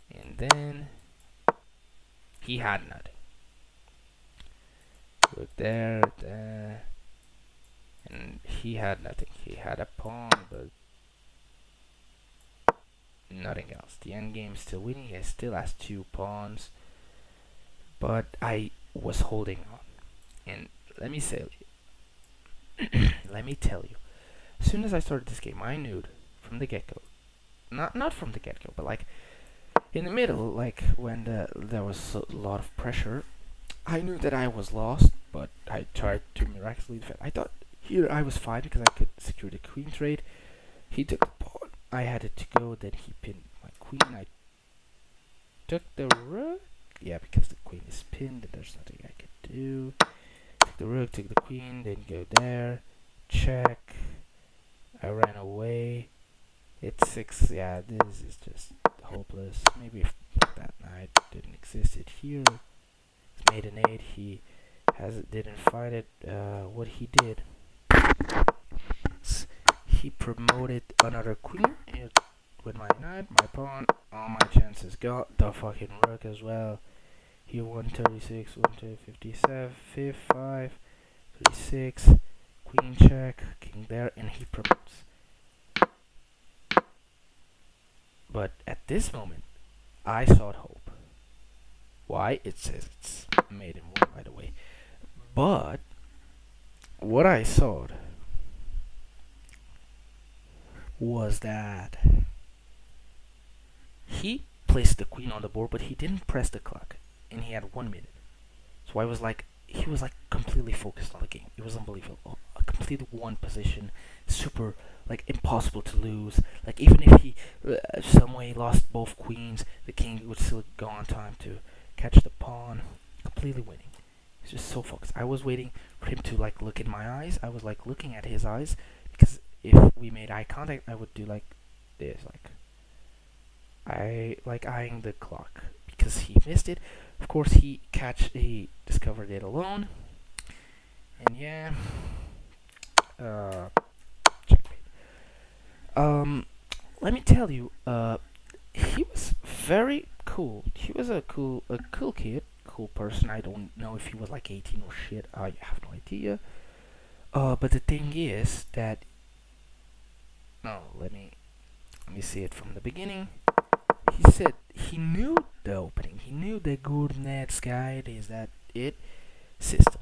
and then he had nothing. Look there, and he had nothing. He had a pawn, but nothing else. The endgame still winning. He still has 2 pawns. But I was holding on, and let me tell you, as soon as I started this game, I knew from the get-go, not from the get-go, but like in the middle, like when there was a lot of pressure, I knew that I was lost, but I tried to miraculously defend. I thought here I was fine because I could secure the queen trade. He took the pawn, I had it to go, then he pinned my queen, I took the rook. Yeah, because the queen is pinned and there's nothing I can do. Take the rook, take the queen, then go there. Check. I ran away. It's 6. Yeah, this is just hopeless. Maybe if that knight didn't exist it here, it's made an 8. He didn't find it. What he did, he promoted another queen. With my knight, my pawn, all my chances got the fucking rook as well. He won 36, 1 to 57, 5, 36, queen check, king there, and he promotes. But at this moment, I sought hope. Why? It says it's made in one, by the way. But what I sought was that he placed the queen on the board, but he didn't press the clock, and he had 1 minute. So I was like, he was like completely focused on the game. It was unbelievable. A complete one position, super like impossible to lose. Like even if he some way lost both queens, the king would still go on time to catch the pawn, completely winning. He's just so focused. I was waiting for him to like look in my eyes. I was like looking at his eyes because if we made eye contact, I would do like this, like I like eyeing the clock because he missed it. Of course, he discovered it alone, and yeah, uh, checkmate. Let me tell you, he was very cool. He was a cool kid, cool person. I don't know if he was like 18 or shit. I have no idea. But the thing is that no, let me see it from the beginning. He said he knew the opening. He knew the good Nets guide is that it system.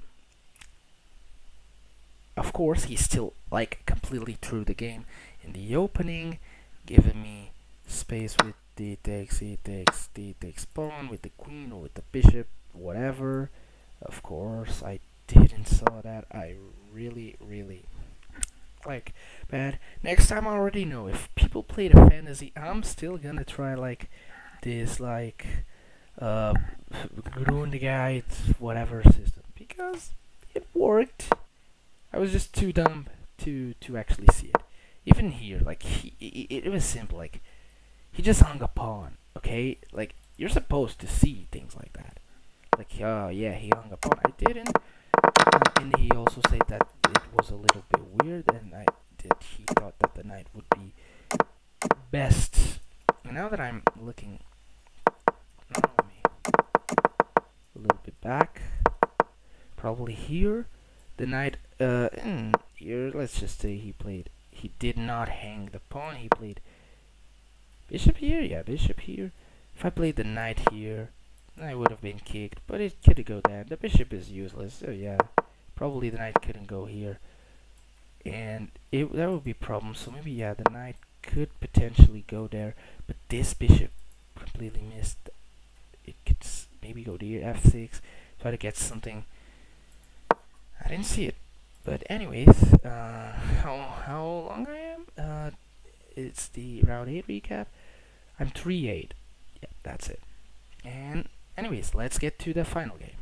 Of course, he's still like completely through the game in the opening, giving me space with d takes pawn with the queen or with the bishop, whatever. Of course, I didn't saw that. I really like bad. Next time I already know if people play the fantasy, I'm still gonna try like this like uh guide whatever system because it worked. I was just too dumb to actually see it. Even here, like it was simple. Like he just hung a pawn. Okay, like you're supposed to see things like that. Like yeah, he hung a pawn. I didn't. And he also said that it was a little bit weird, and he thought that the knight would be best. And now that I'm looking, now let me a little bit back. Probably here, the knight. Here, let's just say he did not hang the pawn. He played bishop here. Yeah, bishop here. If I played the knight here, I would have been kicked. But it could go there. The bishop is useless. So yeah, probably the knight couldn't go here, and that would be a problem. So maybe yeah, the knight could potentially go there, but this bishop completely missed. It could maybe go to f6, try to get something. I didn't see it. But anyways, how long I am? It's the round 8 recap. I'm 3-8. Yeah, that's it. And anyways, let's get to the final game.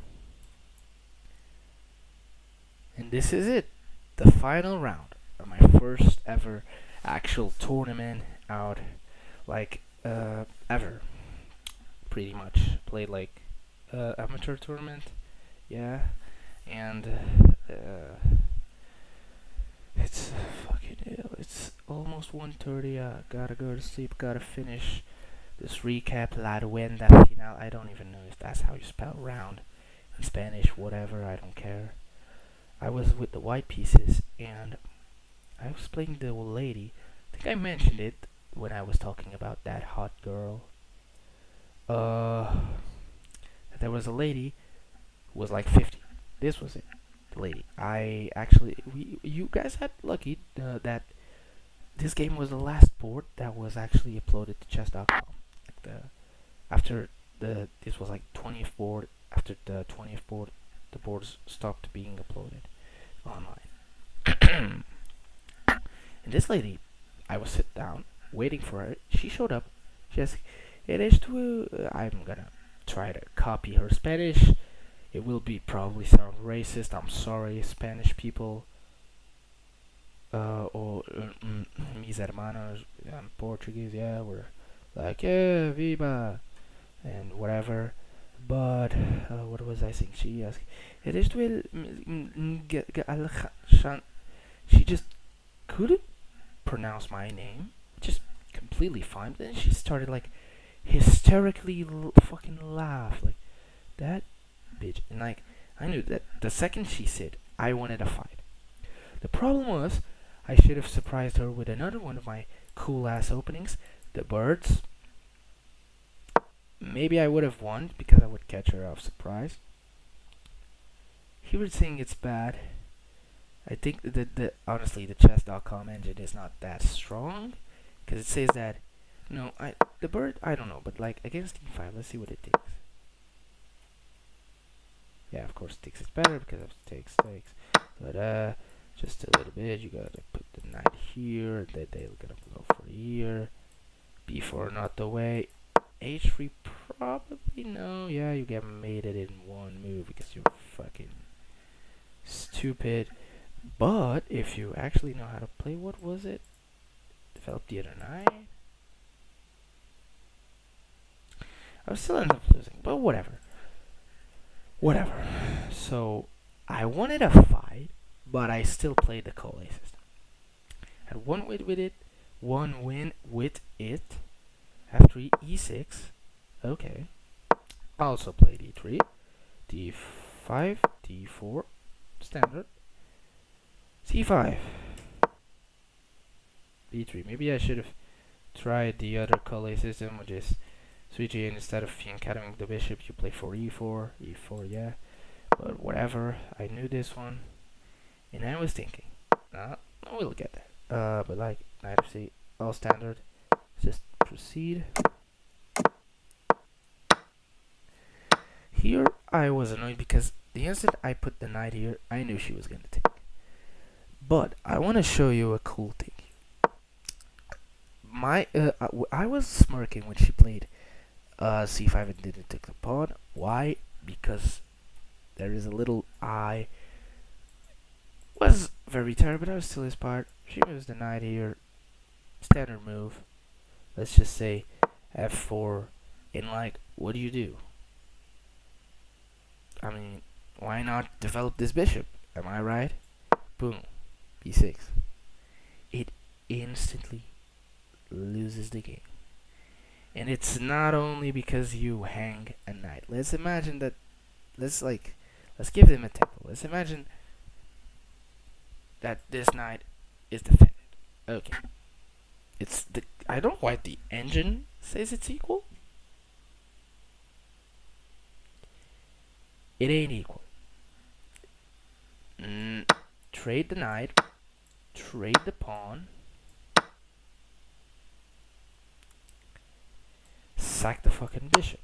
And this is it, the final round of my first ever actual tournament out, like ever. Pretty much played like amateur tournament, yeah, and it's fucking ill. It's almost 1:30. Gotta go to sleep. Gotta finish this recap. La Duenda final. I don't even know if that's how you spell round in Spanish. Whatever. I don't care. I was with the white pieces and I was playing the old lady. I think I mentioned it when I was talking about that hot girl. There was a lady who was like 50. This was it. The lady. You guys had lucky that this game was the last board that was actually uploaded to chess.com. Like this was like 20th board. After the 20th board, the boards stopped being uploaded online. And this lady, I was sit down waiting for her. She showed up. She says, "Eres tú?" I'm gonna try to copy her Spanish. It will be probably sound racist. I'm sorry, Spanish people. Or mis hermanos, Portuguese. Yeah, we're like yeah, viva and whatever. But what was I saying? She asked, "Eres tu She just couldn't pronounce my name, just completely fine. But then she started like hysterically fucking laugh like that bitch, and like I knew that the second she said I wanted a fight. The problem was I should have surprised her with another one of my cool ass openings, the birds. Maybe I would have won because I would catch her off surprise. He was saying it's bad. I think the honestly the chess.com engine is not that strong because it says that no, the bird I don't know, but like against e5, let's see what it takes. Yeah, of course takes is better because of takes. But just a little bit, you gotta put the knight here, then they're gonna go for here. B4 not the way. H3 probably no. Yeah, you get mated in one move because you're fucking stupid. But if you actually know how to play, what was it? Develop the other knight. I would still end up losing, but whatever. Whatever. So I wanted a fight, but I still played the Cole system. Had one win with it, one win with it. After e6, okay. I also played e3, d5, d4, standard, c5, b3. Maybe I should have tried the other Cole system, which is switching instead of encountering the bishop, you play for e4, e4, yeah. But whatever, I knew this one, and I was thinking, we'll get that. But like knight of c, all standard. Just proceed. Here I was annoyed because the instant I put the knight here, I knew she was gonna take. But I want to show you a cool thing. I was smirking when she played c5 and didn't take the pawn. Why? Because there is a little I. Was very tired, but I was still inspired. She moves the knight here. Standard move. Let's just say f4. And like, what do you do? I mean, why not develop this bishop? Am I right? Boom. b6. It instantly loses the game. And it's not only because you hang a knight. Let's imagine that. Let's give them a tempo. Let's imagine that this knight is defended. Okay. I don't know why the engine says it's equal. It ain't equal. Trade the knight. Trade the pawn. Sack the fucking bishop.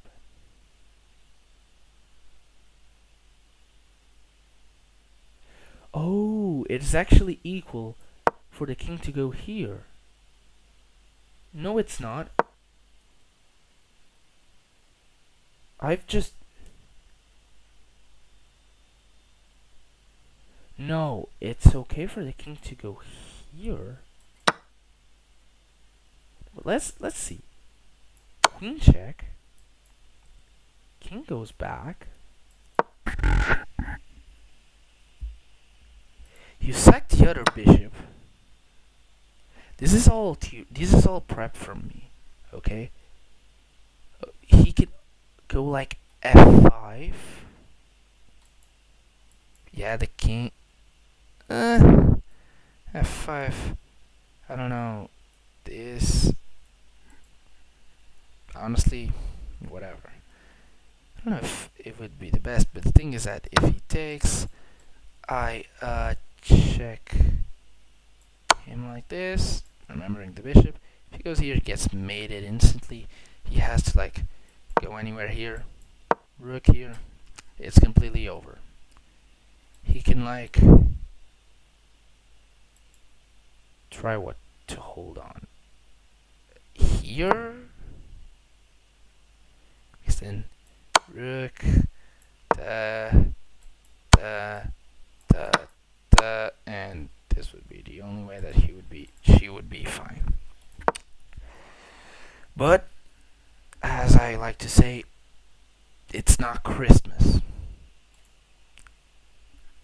Oh, it's actually equal for the king to go here. No, it's not. I've just... No, it's okay for the king to go here. But let's see. Queen check. King goes back. You sack the other bishop. This is all prep from me, okay? He could go like f5. Yeah, the king. F5. I don't know. This. Honestly, whatever. I don't know if it would be the best, but the thing is that if he takes, I check him like this, remembering the bishop. If he goes here, it gets mated instantly. He has to like go anywhere here. Rook here. It's completely over. He can like try what to hold on here. Then rook, and this would be the only way that she would be fine. But like to say, it's not Christmas,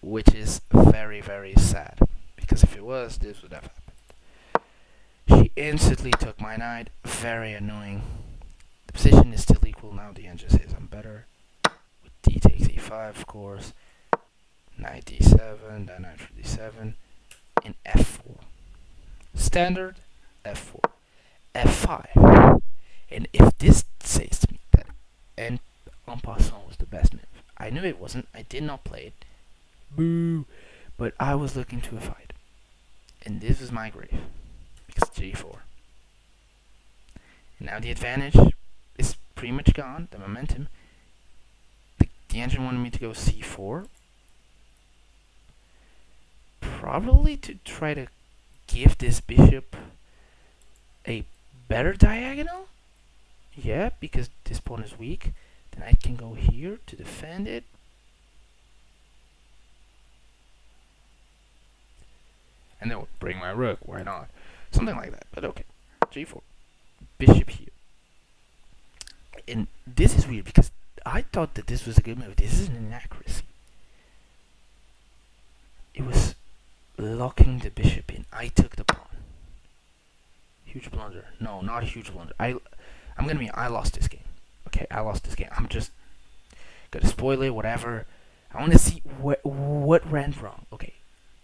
which is very, very sad. Because if it was, this would have happened. She instantly took my knight. Very annoying. The position is still equal now. The end just says I'm better. With d takes e5, of course. Knight d7, then knight for d7, and f4. Standard f4. f5. And if this says to me that en passant was the best move, I knew it wasn't. I did not play it. Boo! But I was looking to a fight. And this was my grave. Because g4. And now the advantage is pretty much gone. The momentum. The engine wanted me to go c4. Probably to try to give this bishop a better diagonal. Yeah, because this pawn is weak. Then I can go here to defend it. And then we'll bring my rook. Why not? Something like that. But okay. g4. Bishop here. And this is weird because I thought that this was a good move. This is an inaccuracy. It was locking the bishop in. I took the pawn. Huge blunder. No, not a huge blunder. I lost this game. Okay, I lost this game. I'm just gonna spoil it, whatever. I want to see what went wrong. Okay,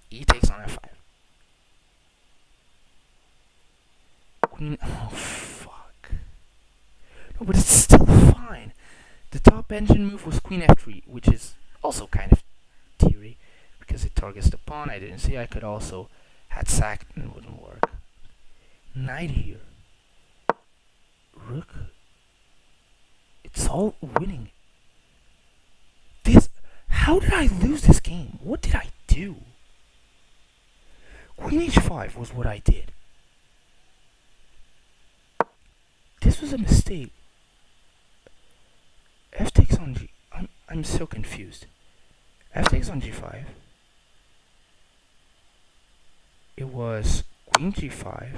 e takes on f5. Queen. Oh fuck. No, but it's still fine. The top engine move was queen f3, which is also kind of theory because it targets the pawn. I didn't see. I could also had sacked and it wouldn't work. Knight here. Rook. It's all winning. This. How did I lose this game? What did I do? Queen h5 was what I did. This was a mistake. F takes on g. I'm so confused. F takes on g5. It was queen g5.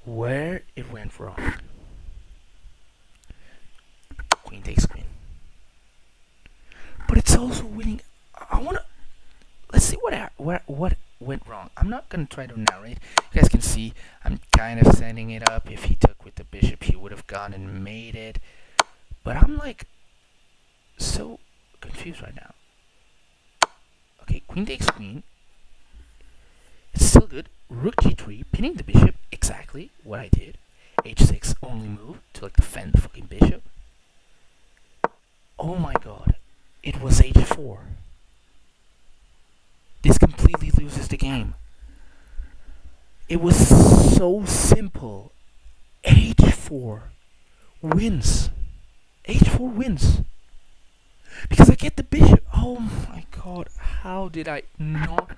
Where it went wrong. Queen takes queen. But it's also winning. I wanna. Let's see what went wrong. I'm not gonna try to narrate. You guys can see I'm kind of setting it up. If he took with the bishop, he would have gone and made it. But I'm like so confused right now. Okay, queen takes queen. It's still good. Rook g3, pinning the bishop. Exactly what I did. h6 only move to like defend the fucking bishop. Oh my god. It was h4. This completely loses the game. It was so simple. h4 wins. h4 wins. Because I get the bishop. Oh my god. How did I not?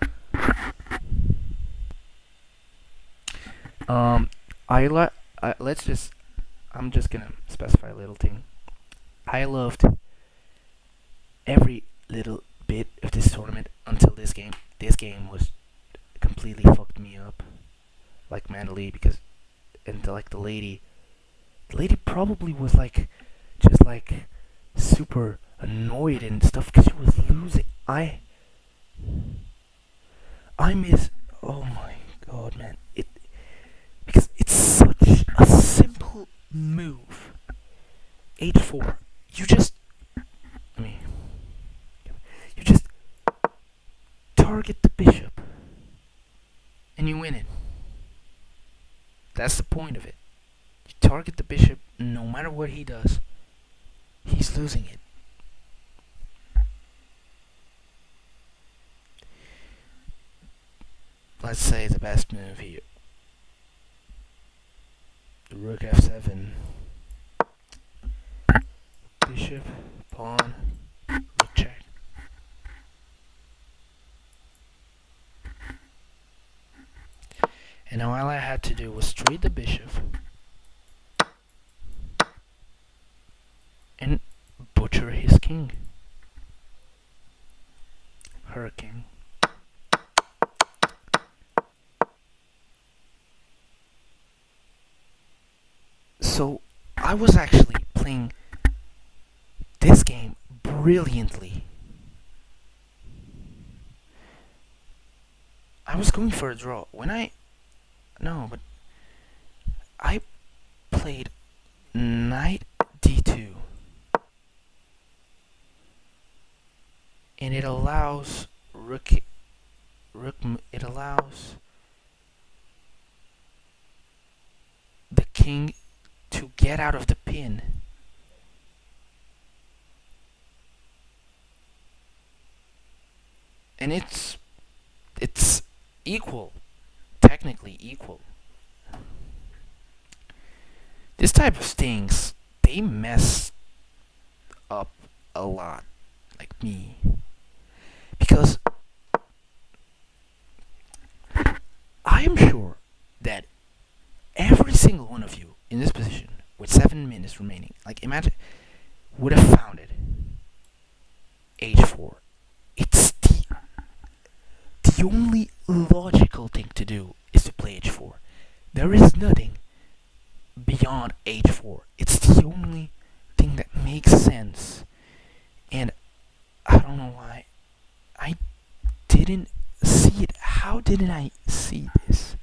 Let's just. I'm just gonna specify a little thing. I loved every little bit of this tournament until this game. This game was completely fucked me up, like mentally, because the lady probably was like, just like super annoyed and stuff because she was losing. I miss. Oh my god, man! Because it's such a simple move. h4. You just. I mean, you just target the bishop, and you win it. That's the point of it. You target the bishop, no matter what he does, he's losing it. Let's say the best move here. Rook f7. Bishop, pawn, rook check. And now all I had to do was trade the bishop and butcher his king. Her king. I was actually playing this game brilliantly. I was going for a draw. No, but I played knight d2, and it allows it allows the king to get out of the pin. And it's equal, technically equal. This type of things, they mess up a lot, like me, because I am sure that every single one of you in this position, with 7 minutes remaining, like imagine, would have found it. H4. It's the only logical thing to do is to play H4. There is nothing beyond H4. It's the only thing that makes sense. And I don't know why I didn't see it. How didn't I see this?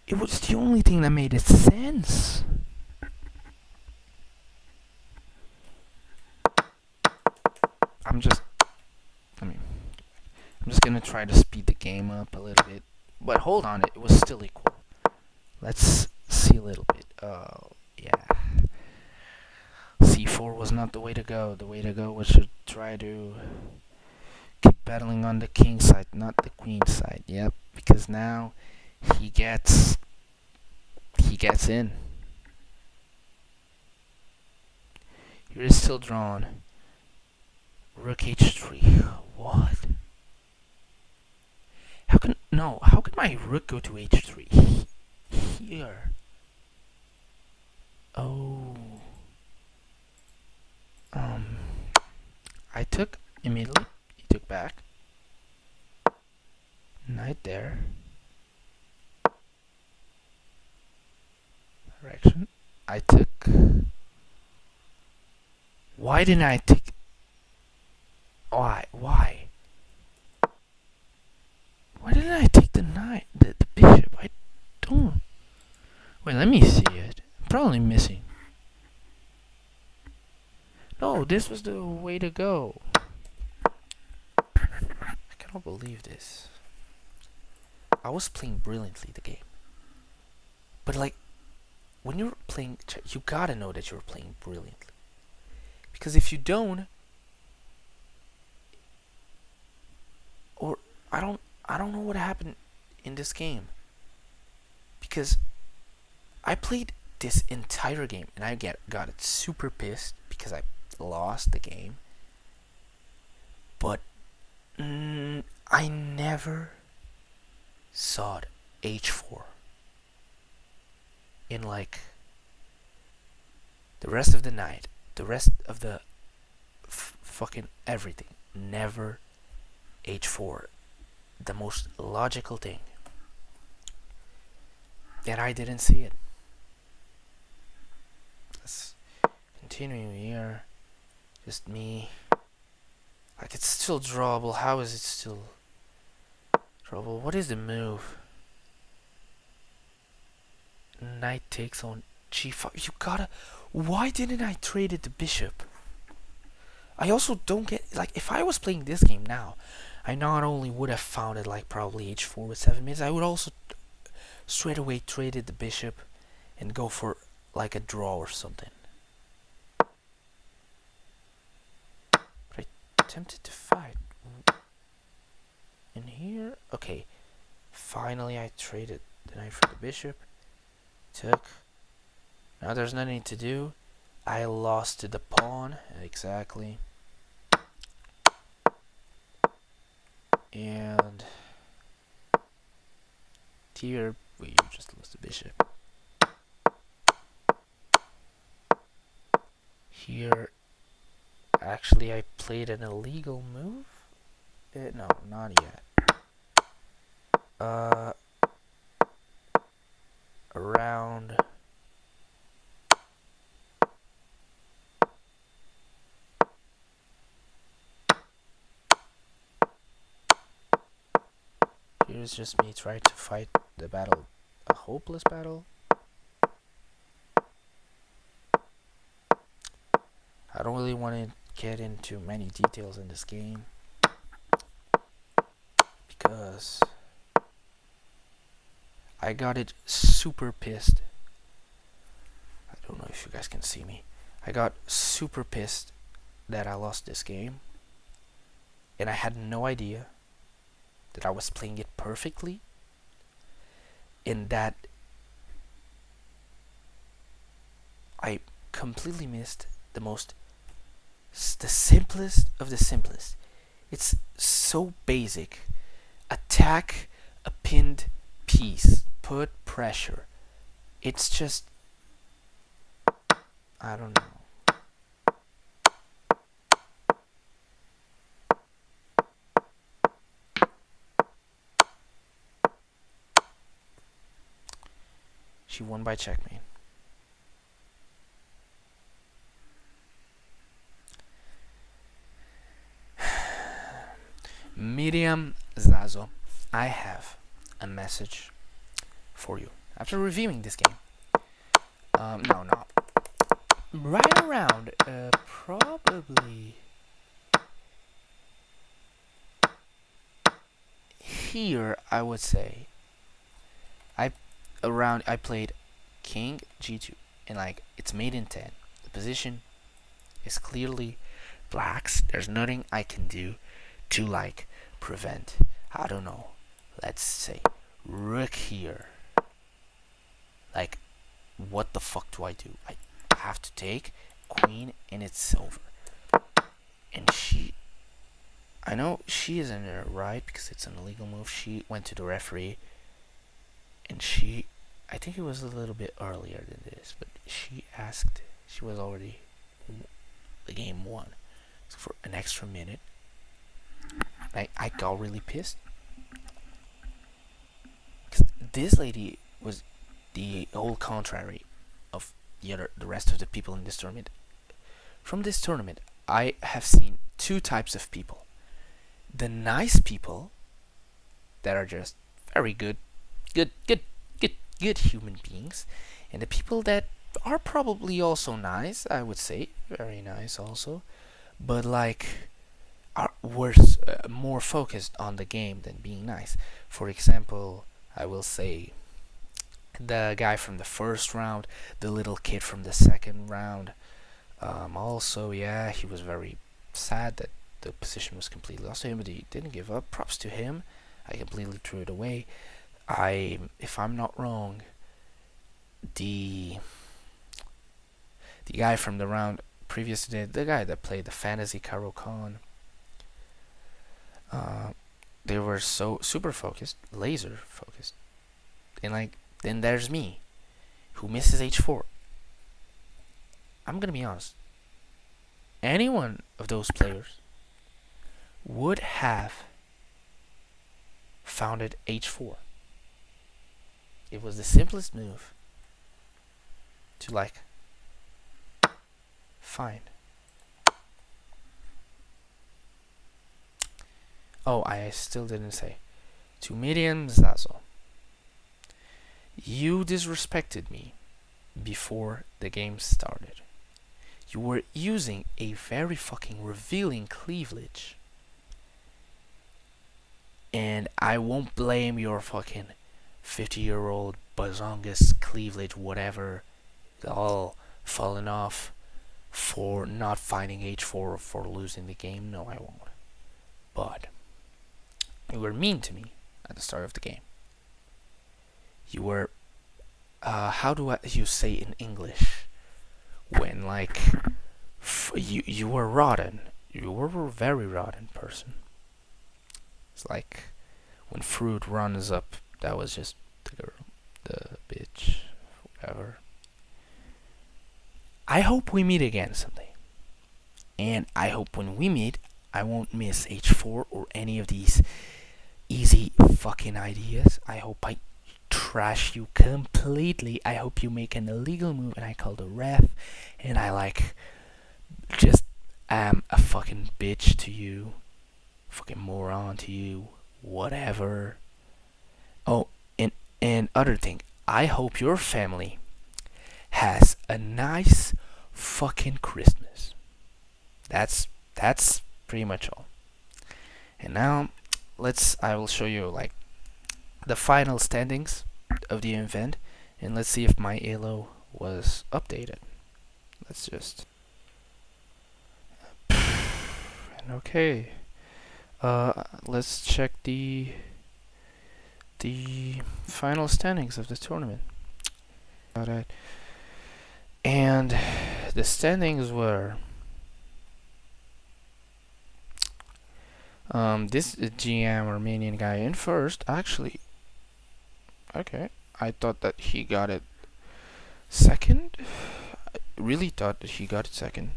It was the only thing that made sense. I'm just, I mean, I'm just gonna try to speed the game up a little bit. But hold on, it was still equal. Let's see a little bit. Oh, yeah. C4 was not the way to go. The way to go was to try to keep battling on the king side, not the queen side. Yep, because now he gets in. Here is still drawn. Rook h3. What? How can my rook go to h3? Here. Oh. I took immediately. He took back. Knight there. Direction. I took. Why didn't I take? Why? Why didn't I take the knight, the bishop? I don't. Wait, let me see it. I'm probably missing. No, this was the way to go. I cannot believe this. I was playing brilliantly the game. But like, when you're playing, you gotta know that you're playing brilliantly. Because if you don't, or I don't know what happened in this game. Because I played this entire game and I got it super pissed because I lost the game. But I never saw h4 in like the rest of the night, the rest of the fucking everything. Never h4. The most logical thing. That I didn't see it. Let's continue here. Just me. Like, it's still drawable. How is it still drawable? What is the move? Knight takes on g5. You gotta. Why didn't I trade it the bishop? I also don't get. Like, if I was playing this game now, I not only would have found it like probably h4 with 7 minutes, I would also straight away traded the bishop and go for like a draw or something. But I attempted to fight. In here, okay. Finally, I traded the knight for the bishop. Took. Now there's nothing to do. I lost to the pawn. Exactly. And here, we just lost the bishop. Here, actually, I played an illegal move. No, not yet. Around Here is just me trying to fight the battle, a hopeless battle. I don't really want to get into many details in this game because I got it super pissed. I don't know if you guys can see me. I got super pissed that I lost this game, and I had no idea that I was playing it perfectly, and that I completely missed the simplest of the simplest. It's so basic. Attack a pinned piece. Put pressure. It's just, I don't know. She won by checkmate. Miriam Zazo, I have a message for you. After reviewing this game, no, right around, probably here, I would say, I played King G2, and like it's made in 10. The position is clearly black's. There's nothing I can do to like prevent, I don't know, let's say rook here. Like, what the fuck do? I have to take queen and it's over. And I know she is in her right because it's an illegal move. She went to the referee and I think it was a little bit earlier than this, but she was already the game won. So for an extra minute, I got really pissed. Because this lady was the whole contrary of the rest of the people in this tournament. From this tournament, I have seen two types of people. The nice people that are just very good human beings, and the people that are probably also nice, I would say, very nice also, but like are worse, more focused on the game than being nice. For example, I will say the guy from the first round, the little kid from the second round. Also, yeah, he was very sad that the position was completely lost to him, but he didn't give up. Props to him. I completely threw it away. If I'm not wrong, the guy from the round previous to the guy that played the fantasy Karo Khan, they were so super focused, laser focused, and like then there's me, who misses h4. I'm gonna be honest. Any one of those players would have founded h4. It was the simplest move to like find. Oh, I still didn't say. To Miriam Zazo, you disrespected me before the game started. You were using a very fucking revealing cleavage. And I won't blame your fucking 50-year-old bazongas cleavage, whatever, all fallen off for not finding h4 or for losing the game. No, I won't. But you were mean to me at the start of the game. You were, how do you say in English? When like, you were rotten. You were a very rotten person. It's like when fruit runs up. That was just the girl, the bitch, whatever. I hope we meet again someday. And I hope when we meet, I won't miss h4 or any of these easy fucking ideas. I hope I trash you completely. I hope you make an illegal move and I call the ref and I like just am a fucking bitch to you, fucking moron to you, whatever. And other thing, I hope your family has a nice fucking Christmas. That's pretty much all. And now I will show you like the final standings of the event, and let's see if my Elo was updated. Let's just okay. Let's check the final standings of the tournament. Alright. And the standings were this GM Armenian guy in first. Actually, okay, I thought that he got it second. I really thought that he got it second.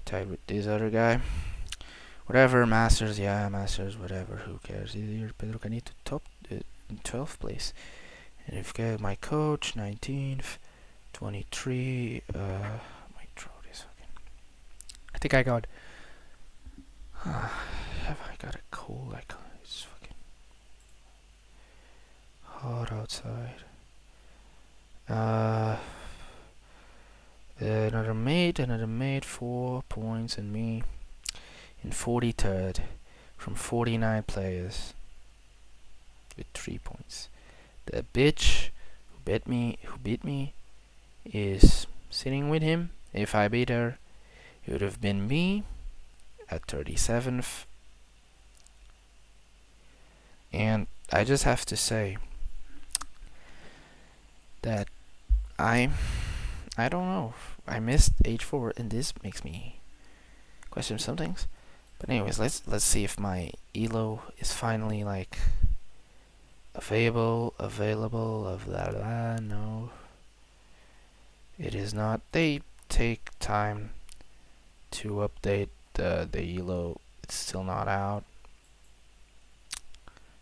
Tied with this other guy. Whatever, Masters, yeah, Masters, whatever, who cares? Either Pedro Canito top in 12th place. And if you get my coach, 19th, 23, my throat is fucking. I think I got. Have I got a cold? I can't. It's fucking hot outside. Another mate, 4 points, and me in 43rd from 49 players with 3 points. The bitch who beat me is sitting with him. If I beat her, it would have been me at 37th. And I just have to say that I don't know. I missed H4, and this makes me question some things. But anyways, let's see if my Elo is finally like available of blah blah. No, it is not. They take time to update the Elo. It's still not out.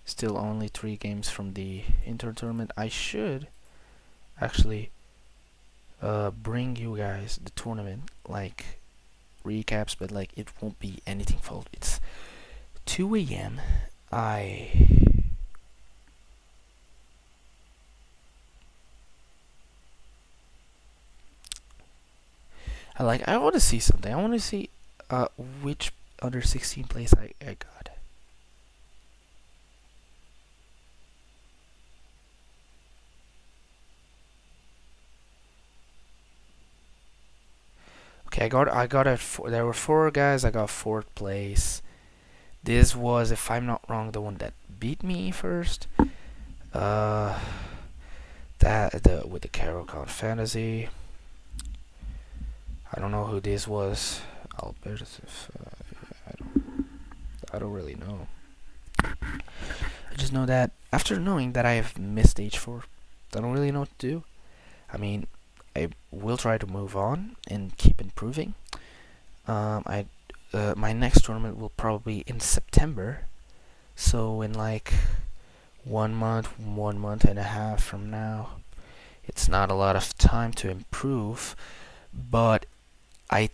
Still only 3 games from the inter tournament. I should actually bring you guys the tournament like recaps, but like it won't be anything full. It's 2 a.m. I want to see something. I want to see which under 16 place I got. Okay, I got it. There were 4 guys. I got 4th place. This was, if I'm not wrong, the one that beat me first. That with the Carol Count Fantasy. I don't know who this was. Albert. I don't really know. I just know that after knowing that I have missed H4, I don't really know what to do. I mean, I will try to move on and keep improving. My next tournament will probably be in September, so in like 1 month and a half from now. It's not a lot of time to improve, but I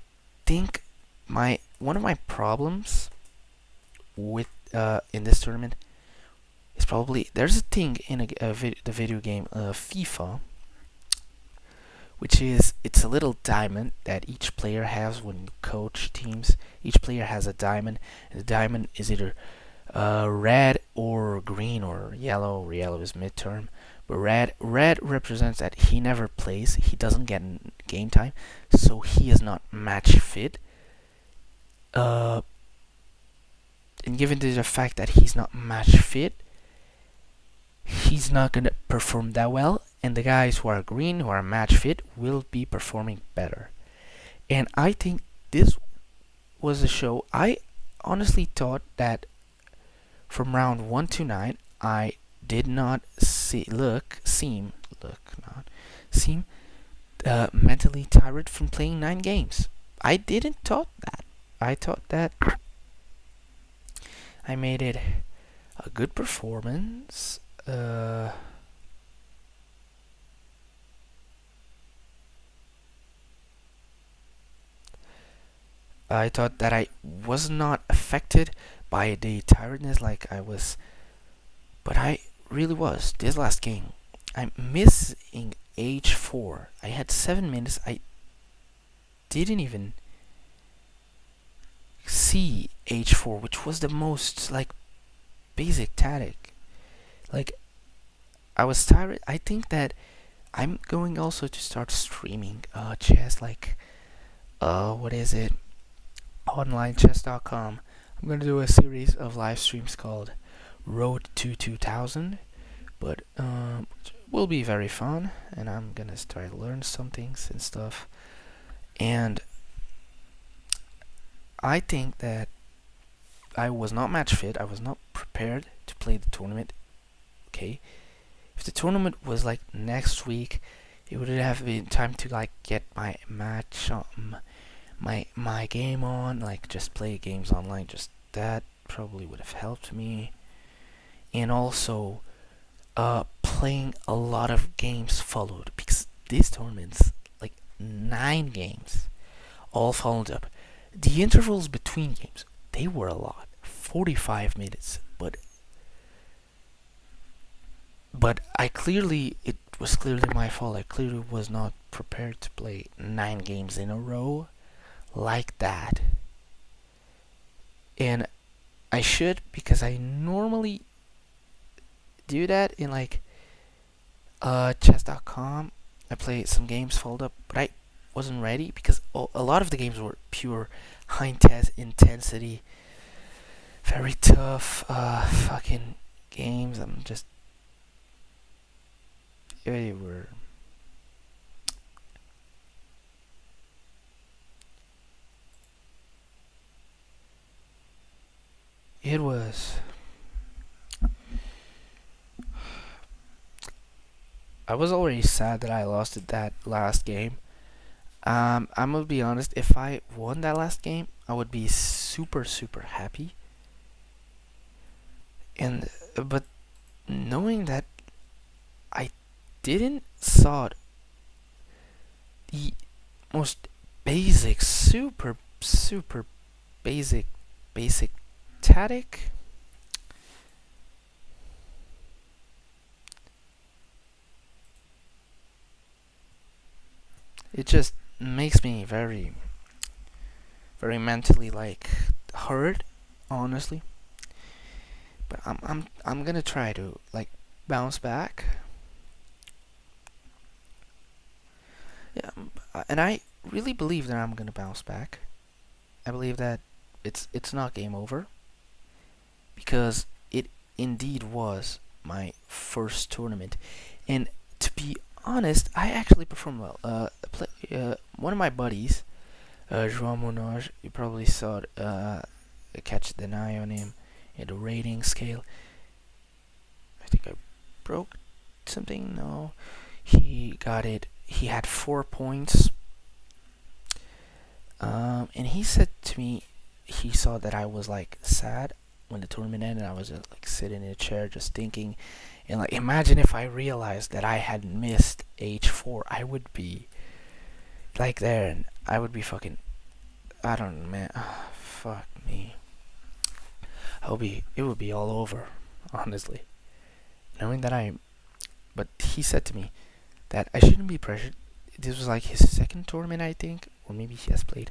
think one of my problems with in this tournament is probably there's a thing in the video game FIFA, which is it's a little diamond that each player has when you coach teams. Each player has a diamond, and the diamond is either red or green or yellow. Yellow is midterm, but red represents that he never plays. He doesn't get game time, so he is not match fit. And given the fact that he's not match fit, he's not gonna perform that well. And the guys who are green, who are match fit, will be performing better. And I think this was a show. I honestly thought that from round 1 to 9, I did not seem mentally tired from playing 9 games. I didn't thought that. I thought that I made it a good performance. I thought that I was not affected by the tiredness like I was, but I really was this last game. I'm missing H4. I had 7 minutes. I didn't even see H4, which was the most like basic tactic. Like I was tired. I think that I'm going also to start streaming chess, like what is it? Onlinechess.com. I'm gonna do a series of live streams called Road to 2000, but will be very fun, and I'm gonna start to learn some things and stuff. And I think that I was not match fit. I was not prepared to play the tournament. Okay, if the tournament was like next week, it would have been time to like get my match on, my game on, like just play games online. Just that probably would have helped me, and also playing a lot of games followed, because these tournaments, like 9 games, all followed up. The intervals between games, they were a lot, 45 minutes, but it was clearly my fault. I clearly was not prepared to play 9 games in a row like that. And I should, because I normally do that in like chess.com. I play some games followed up, but I wasn't ready because a lot of the games were pure high intensity, very tough fucking games. I'm just, they were, it was, I was already sad that I lost it that last game. I'm gonna be honest, if I won that last game, I would be super super happy. And but knowing that I didn't saw the most basic, super super basic tactic, it just makes me very mentally like hurt, honestly. But I'm gonna try to like bounce back. Yeah, and I really believe that I'm gonna bounce back. I believe that it's not game over, because it indeed was my first tournament, and to be honest, I actually performed well. One of my buddies, João Monage, you probably saw it, catch the eye on him in the rating scale. I think I broke something. No, he got it. He had 4 points. And he said to me, he saw that I was like sad when the tournament ended. I was just like sitting in a chair, just thinking, and like imagine if I realized that I had missed H4, I would be like there, and I would be fucking. I don't know, man. Fuck me. It would be all over, honestly. Knowing that but he said to me that I shouldn't be pressured. This was like his second tournament, I think, or maybe he has played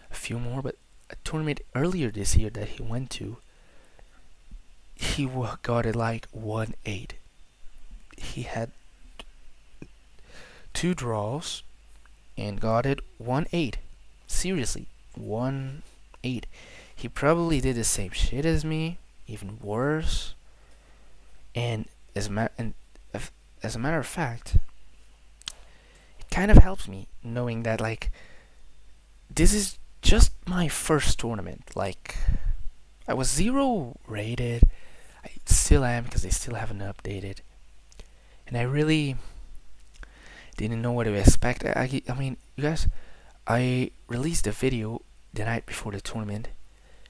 a few more, but a tournament earlier this year that he went to, he got it like 1-8. He had 2 draws and got it 1-8. Seriously, 1-8. He probably did the same shit as me, even worse. And as a matter of fact, it kind of helps me knowing that like this is just my first tournament. Like I was 0 rated. I still am, because they still haven't updated. And I really didn't know what to expect. I mean, you guys, I released a video the night before the tournament,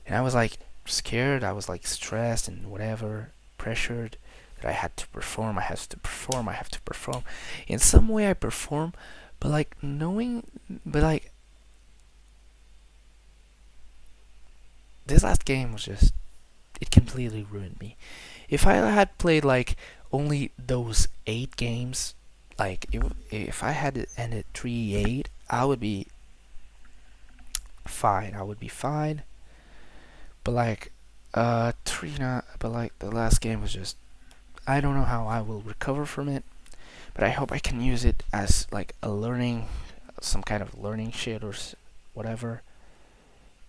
and I was like scared. I was like stressed and whatever, pressured that I had to perform. I have to perform. I have to perform. In some way, I perform, but like this last game was just, it completely ruined me. If I had played like only those 8 games. Like if I had it ended 3-8, I would be fine. I would be fine. But like 3 not. But like the last game was just. I don't know how I will recover from it. But I hope I can use it as like a learning, some kind of learning shit or whatever.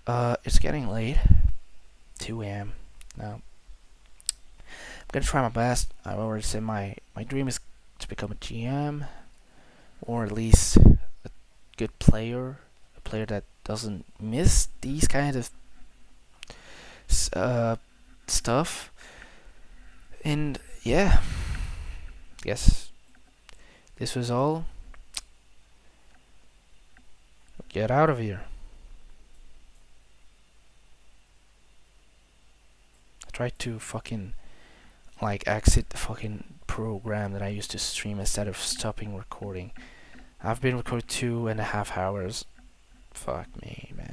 It's getting late. 2 a.m. now. I'm gonna try my best. I've already said my dream is to become a GM, or at least a good player, a player that doesn't miss these kind of uh, stuff. And yeah, guess this was all. Get out of here. I tried to fucking like exit the fucking program that I used to stream instead of stopping recording. I've been recording 2.5 hours. Fuck me, man.